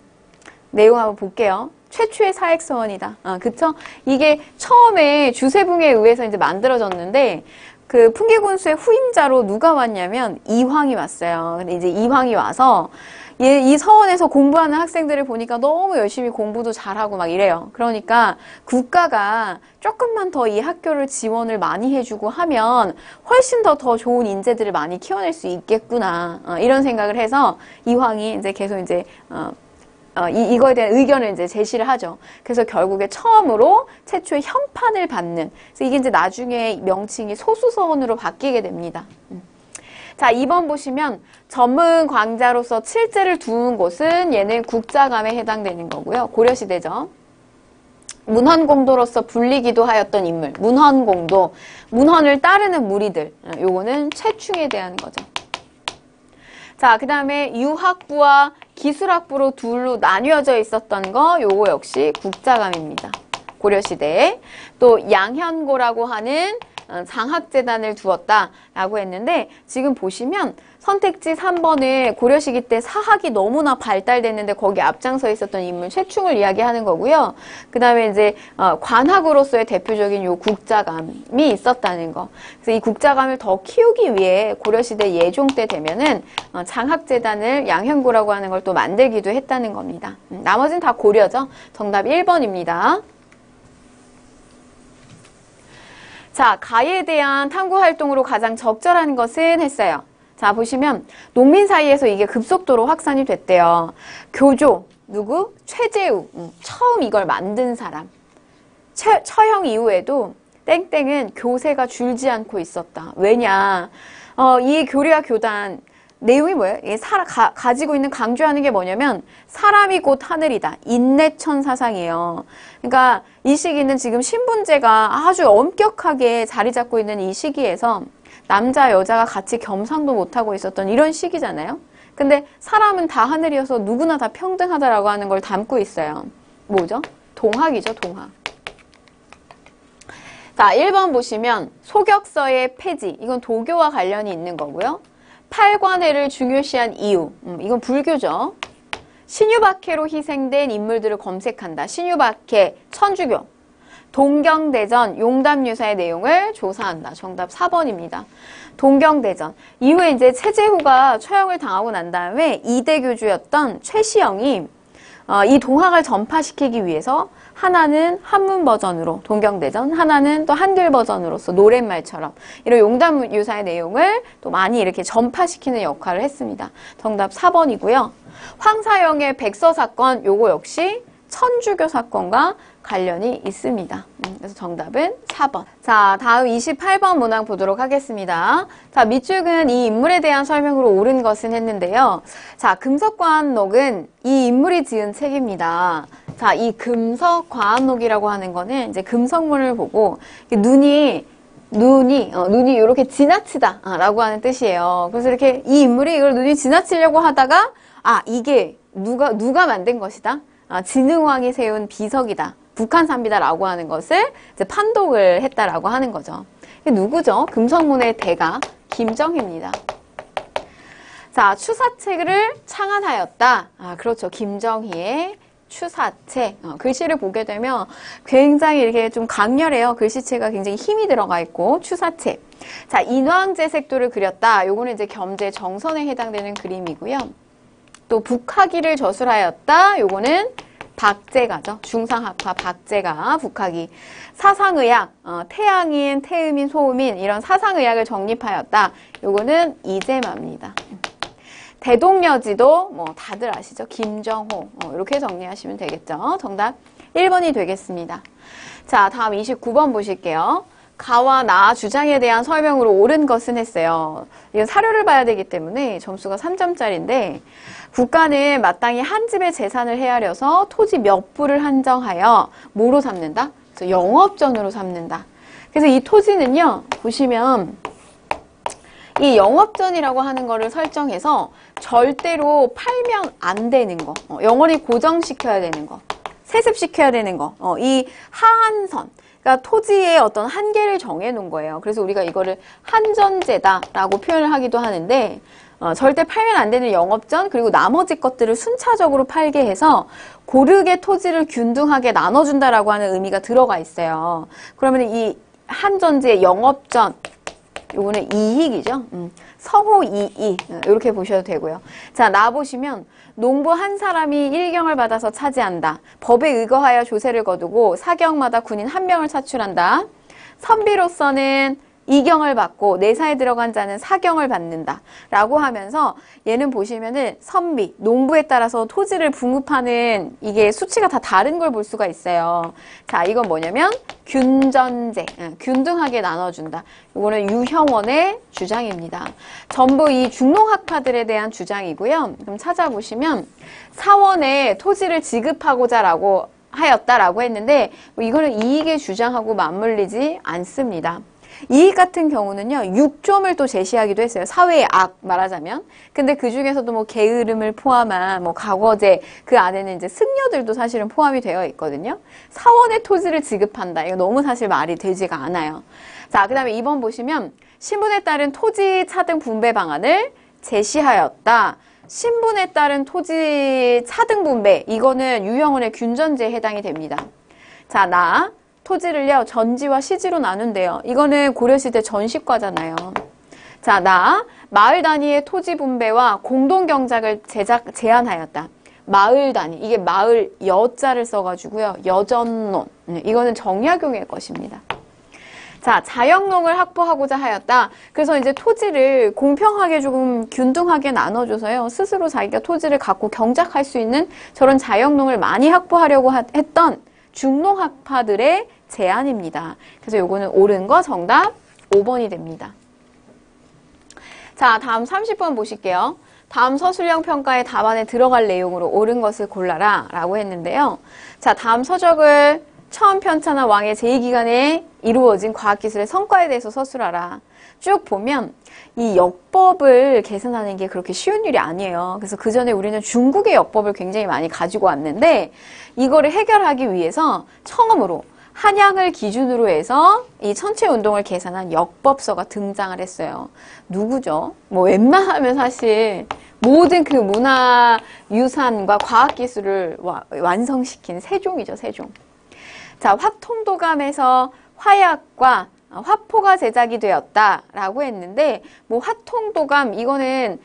내용 한번 볼게요. 최초의 사액서원이다. 그쵸? 이게 처음에 주세붕에 의해서 이제 만들어졌는데 그 풍기군수의 후임자로 누가 왔냐면 이황이 왔어요. 근데 이제 이황이 와서 이 서원에서 공부하는 학생들을 보니까 너무 열심히 공부도 잘하고 막 이래요. 그러니까 국가가 조금만 더 이 학교를 지원을 많이 해주고 하면 훨씬 더 좋은 인재들을 많이 키워낼 수 있겠구나. 이런 생각을 해서 이황이 이제 계속 이제, 이거에 대한 의견을 이제 제시를 하죠. 그래서 결국에 처음으로 최초의 현판을 받는. 그래서 이게 이제 나중에 명칭이 소수서원으로 바뀌게 됩니다. 자, 2번 보시면 전문 광자로서 칠제를 두은 곳은 얘는 국자감에 해당되는 거고요. 고려시대죠. 문헌공도로서 불리기도 하였던 인물. 문헌공도. 문헌을 따르는 무리들. 요거는 최충에 대한 거죠. 자, 그 다음에 유학부와 기술학부로 둘로 나뉘어져 있었던 거, 요거 역시 국자감입니다. 고려시대에. 또 양현고라고 하는 장학재단을 두었다라고 했는데, 지금 보시면 선택지 3번을 고려시기 때 사학이 너무나 발달됐는데 거기 앞장서 있었던 인물 최충을 이야기하는 거고요. 그 다음에 이제 관학으로서의 대표적인 요 국자감이 있었다는 거. 그래서 이 국자감을 더 키우기 위해 고려시대 예종 때 되면은 장학재단을 양현고라고 하는 걸 또 만들기도 했다는 겁니다. 나머지는 다 고려죠. 정답 1번입니다. 자, 가에 대한 탐구 활동으로 가장 적절한 것은 했어요. 자, 보시면 농민 사이에서 이게 급속도로 확산이 됐대요. 교조, 누구? 최재우. 처음 이걸 만든 사람. 처형 이후에도 땡땡은 교세가 줄지 않고 있었다. 왜냐? 이 교리와 교단 내용이 뭐예요? 가지고 있는 강조하는 게 뭐냐면 사람이 곧 하늘이다. 인내천 사상이에요. 그러니까 이 시기는 지금 신분제가 아주 엄격하게 자리 잡고 있는 이 시기에서 남자, 여자가 같이 겸상도 못하고 있었던 이런 시기잖아요. 근데 사람은 다 하늘이어서 누구나 다 평등하다라고 하는 걸 담고 있어요. 뭐죠? 동학이죠, 동학. 자, 1번 보시면 소격서의 폐지. 이건 도교와 관련이 있는 거고요. 팔관회를 중요시한 이유. 이건 불교죠. 신유박해로 희생된 인물들을 검색한다. 신유박해, 천주교. 동경대전, 용담유사의 내용을 조사한다. 정답 4번입니다. 동경대전. 이후에 이제 최재후가 처형을 당하고 난 다음에 이대 교주였던 최시영이 이 동학을 전파시키기 위해서 하나는 한문 버전으로 동경대전, 하나는 또 한글 버전으로서 노랫말처럼 이런 용담유사의 내용을 또 많이 이렇게 전파시키는 역할을 했습니다. 정답 4번이고요. 황사영의 백서 사건, 요거 역시 천주교 사건과 관련이 있습니다. 그래서 정답은 4번. 자, 다음 28번 문항 보도록 하겠습니다. 자, 밑줄은 이 인물에 대한 설명으로 옳은 것은 했는데요. 자, 금석과한록은 이 인물이 지은 책입니다. 자, 이 금석과한록이라고 하는 거는 이제 금석문을 보고 눈이 이렇게 지나치다 라고 하는 뜻이에요. 그래서 이렇게 이 인물이 이걸 눈이 지나치려고 하다가 이게 누가 만든 것이다. 진흥왕이 세운 비석이다. 북한산비다라고 하는 것을 이제 판독을 했다라고 하는 거죠. 이게 누구죠? 금석문의 대가 김정희입니다. 자, 추사책을 창안하였다. 그렇죠. 김정희의 추사책. 글씨를 보게 되면 굉장히 이렇게 좀 강렬해요. 글씨체가 굉장히 힘이 들어가 있고, 추사책. 자, 인왕제색도를 그렸다. 요거는 이제 겸재 정선에 해당되는 그림이고요. 또 북학이를 저술하였다. 요거는 박제가죠. 중상학파 박제가 북학이. 사상의학, 태양인, 태음인, 소음인 이런 사상의학을 정립하였다. 요거는 이재마입니다. 대동여지도 뭐 다들 아시죠? 김정호. 이렇게 정리하시면 되겠죠. 정답 1번이 되겠습니다. 자, 다음 29번 보실게요. 가와 나 주장에 대한 설명으로 옳은 것은 했어요. 이건 사료를 봐야 되기 때문에 점수가 3점짜리인데 국가는 마땅히 한 집의 재산을 헤아려서 토지 몇 부를 한정하여 뭐로 삼는다? 그래서 영업전으로 삼는다. 그래서 이 토지는요, 보시면 이 영업전이라고 하는 거를 설정해서 절대로 팔면 안 되는 거, 영원히 고정시켜야 되는 거, 세습시켜야 되는 거, 이 하한선. 그러니까 토지의 어떤 한계를 정해놓은 거예요. 그래서 우리가 이거를 한전제다라고 표현을 하기도 하는데 절대 팔면 안 되는 영업전 그리고 나머지 것들을 순차적으로 팔게 해서 고르게 토지를 균등하게 나눠준다라고 하는 의미가 들어가 있어요. 그러면 이 한전지의 영업전 요거는 이익이죠. 서호 이익 이렇게 보셔도 되고요. 자, 나와보시면 농부 한 사람이 일경을 받아서 차지한다. 법에 의거하여 조세를 거두고 사경마다 군인 한 명을 차출한다. 선비로서는 이경을 받고 내사에 들어간 자는 사경을 받는다 라고 하면서 얘는 보시면은 선비, 농부에 따라서 토지를 분급하는 이게 수치가 다 다른 걸 볼 수가 있어요. 자, 이건 뭐냐면 균전제, 균등하게 나눠준다. 이거는 유형원의 주장입니다. 전부 이 중농학파들에 대한 주장이고요. 그럼 찾아보시면 사원에 토지를 지급하고자 라고 하였다라고 했는데 이거는 이익의 주장하고 맞물리지 않습니다. 이익 같은 경우는요, 6점을 또 제시하기도 했어요. 사회의 악 말하자면. 근데 그 중에서도 뭐 게으름을 포함한 뭐 과거제, 그 안에는 이제 승려들도 사실은 포함이 되어 있거든요. 사원의 토지를 지급한다. 이거 너무 사실 말이 되지가 않아요. 자, 그 다음에 2번 보시면 신분에 따른 토지 차등 분배 방안을 제시하였다. 신분에 따른 토지 차등 분배, 이거는 유형원의 균전제에 해당이 됩니다. 자, 토지를요, 전지와 시지로 나눈대요. 이거는 고려시대 전시과잖아요. 자, 마을 단위의 토지 분배와 공동경작을 제안하였다. 마을 단위, 이게 마을 여자를 써가지고요, 여전론. 이거는 정약용의 것입니다. 자, 자영농을 확보하고자 하였다. 그래서 이제 토지를 공평하게 조금 균등하게 나눠줘서요, 스스로 자기가 토지를 갖고 경작할 수 있는 저런 자영농을 많이 확보하려고 했던 중농학파들의 제안입니다. 그래서 요거는 옳은 거 정답 5번이 됩니다. 자, 다음 30번 보실게요. 다음 서술형 평가의 답안에 들어갈 내용으로 옳은 것을 골라라 라고 했는데요. 자, 다음 서적을 처음 편찬한 왕의 제2기간에 이루어진 과학기술의 성과에 대해서 서술하라. 쭉 보면 이 역법을 계산하는 게 그렇게 쉬운 일이 아니에요. 그래서 그 전에 우리는 중국의 역법을 굉장히 많이 가지고 왔는데 이거를 해결하기 위해서 처음으로 한양을 기준으로 해서 이 천체운동을 계산한 역법서가 등장을 했어요. 누구죠? 뭐 웬만하면 사실 모든 그 문화유산과 과학기술을 완성시킨 세종이죠, 세종. 자, 화통도감에서 화약과 화포가 제작이 되었다라고 했는데, 뭐 화통도감 이거는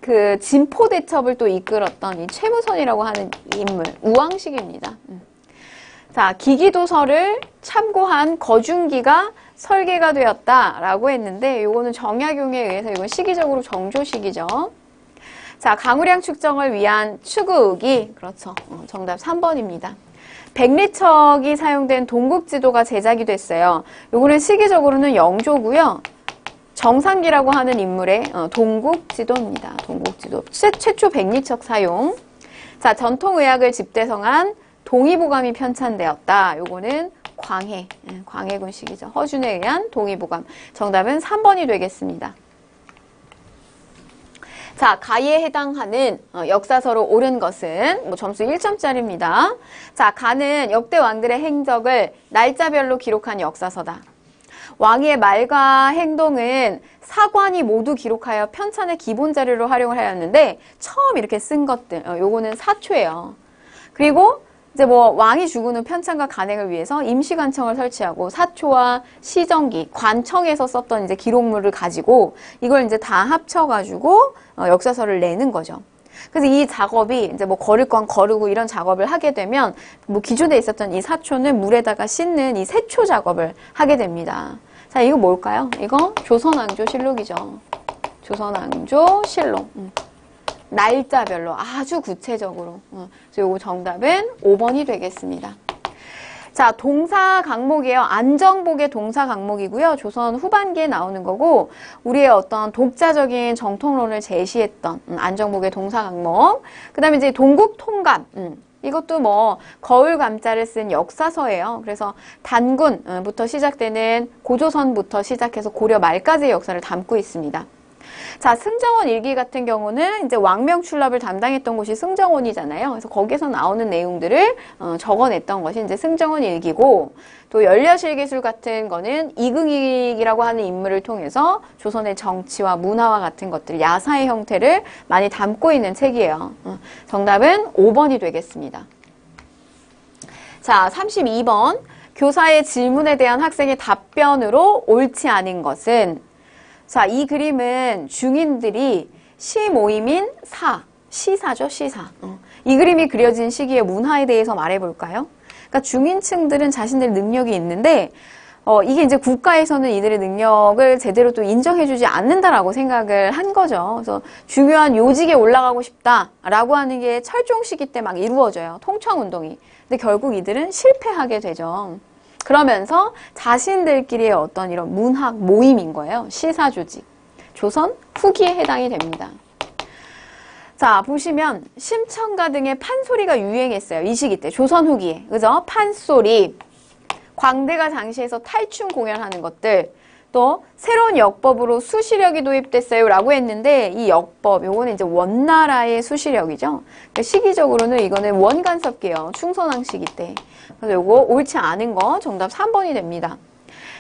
그 진포대첩을 또 이끌었던 이 최무선이라고 하는 인물, 우왕식입니다. 자, 기기도서를 참고한 거중기가 설계가 되었다라고 했는데, 요거는 정약용에 의해서 이건 시기적으로 정조식이죠. 자, 강우량 측정을 위한 추구의기, 그렇죠. 정답 3번입니다. 백리척이 사용된 동국지도가 제작이 됐어요. 요거는 시기적으로는 영조고요. 정상기라고 하는 인물의 동국지도입니다. 동국지도. 최초 백리척 사용. 자, 전통의학을 집대성한 동의보감이 편찬되었다. 요거는 광해군 시기죠. 허준에 의한 동의보감. 정답은 3번이 되겠습니다. 자, 가에 해당하는 역사서로 옳은 것은 뭐 점수 1점짜리입니다. 자, 가는 역대 왕들의 행적을 날짜별로 기록한 역사서다. 왕의 말과 행동은 사관이 모두 기록하여 편찬의 기본 자료로 활용을 하였는데 처음 이렇게 쓴 것들, 요거는 사초예요. 그리고 이제 뭐 왕이 죽은 후 편찬과 간행을 위해서 임시관청을 설치하고 사초와 시정기, 관청에서 썼던 이제 기록물을 가지고 이걸 이제 다 합쳐가지고 역사서를 내는 거죠. 그래서 이 작업이 이제 뭐 거를 건 거르고 이런 작업을 하게 되면 뭐 기존에 있었던 이 사초는 물에다가 씻는 이 세초 작업을 하게 됩니다. 자, 이거 뭘까요? 이거 조선왕조실록이죠. 조선왕조실록. 날짜별로 아주 구체적으로. 그래서 요거 정답은 5번이 되겠습니다. 자, 동사 강목이에요. 안정복의 동사 강목이고요. 조선 후반기에 나오는 거고 우리의 어떤 독자적인 정통론을 제시했던 안정복의 동사 강목. 그 다음에 이제 동국통감. 이것도 뭐 거울 감자를 쓴 역사서예요. 그래서 단군부터 시작되는 고조선부터 시작해서 고려 말까지의 역사를 담고 있습니다. 자, 승정원 일기 같은 경우는 이제 왕명 출납을 담당했던 곳이 승정원이잖아요. 그래서 거기서 나오는 내용들을 적어냈던 것이 이제 승정원 일기고, 또 연려실기술 같은 거는 이긍익이라고 하는 인물을 통해서 조선의 정치와 문화와 같은 것들, 야사의 형태를 많이 담고 있는 책이에요. 정답은 5번이 되겠습니다. 자, 32번. 교사의 질문에 대한 학생의 답변으로 옳지 않은 것은 자, 이 그림은 중인들이 시 모임인 시사죠, 시사. 이 그림이 그려진 시기의 문화에 대해서 말해볼까요? 그러니까 중인층들은 자신들의 능력이 있는데 이게 이제 국가에서는 이들의 능력을 제대로 또 인정해주지 않는다라고 생각을 한 거죠. 그래서 중요한 요직에 올라가고 싶다라고 하는 게 철종 시기 때 막 이루어져요. 통청운동이. 근데 결국 이들은 실패하게 되죠. 그러면서 자신들끼리의 어떤 이런 문학 모임인 거예요. 시사조직. 조선 후기에 해당이 됩니다. 자, 보시면 심청가 등의 판소리가 유행했어요. 이 시기 때. 조선 후기에. 그죠? 판소리. 광대가 장시에서 탈춤 공연하는 것들, 또 새로운 역법으로 수시력이 도입됐어요 라고 했는데 이 역법, 요거는 이제 원나라의 수시력이죠. 그러니까 시기적으로는 이거는 원간섭기예요. 충선왕 시기 때. 그래서 요거 옳지 않은 거 정답 3번이 됩니다.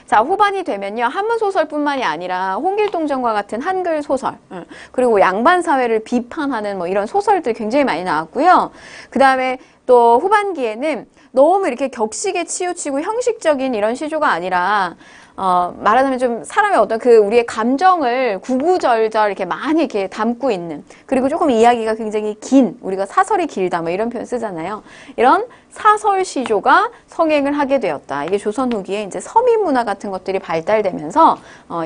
자, 후반이 되면요. 한문소설뿐만이 아니라 홍길동전과 같은 한글 소설, 그리고 양반사회를 비판하는 뭐 이런 소설들 굉장히 많이 나왔고요. 그 다음에 또 후반기에는 너무 이렇게 격식에 치우치고 형식적인 이런 시조가 아니라 말하자면 좀 사람의 어떤 그 우리의 감정을 구구절절 이렇게 많이 이렇게 담고 있는, 그리고 조금 이야기가 굉장히 긴, 우리가 사설이 길다 뭐 이런 표현 쓰잖아요. 이런 사설 시조가 성행을 하게 되었다. 이게 조선 후기에 이제 서민 문화 같은 것들이 발달되면서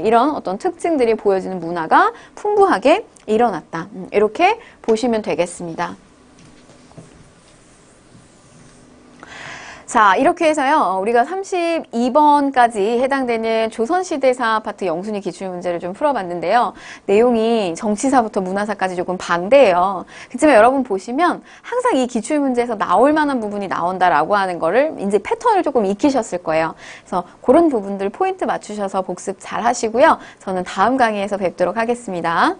이런 어떤 특징들이 보여지는 문화가 풍부하게 일어났다. 이렇게 보시면 되겠습니다. 자, 이렇게 해서요, 우리가 32번까지 해당되는 조선시대사 파트 영순위 기출문제를 좀 풀어봤는데요. 내용이 정치사부터 문화사까지 조금 방대해요. 그렇지만 여러분 보시면 항상 이 기출문제에서 나올 만한 부분이 나온다라고 하는 거를 이제 패턴을 조금 익히셨을 거예요. 그래서 그런 부분들 포인트 맞추셔서 복습 잘 하시고요. 저는 다음 강의에서 뵙도록 하겠습니다.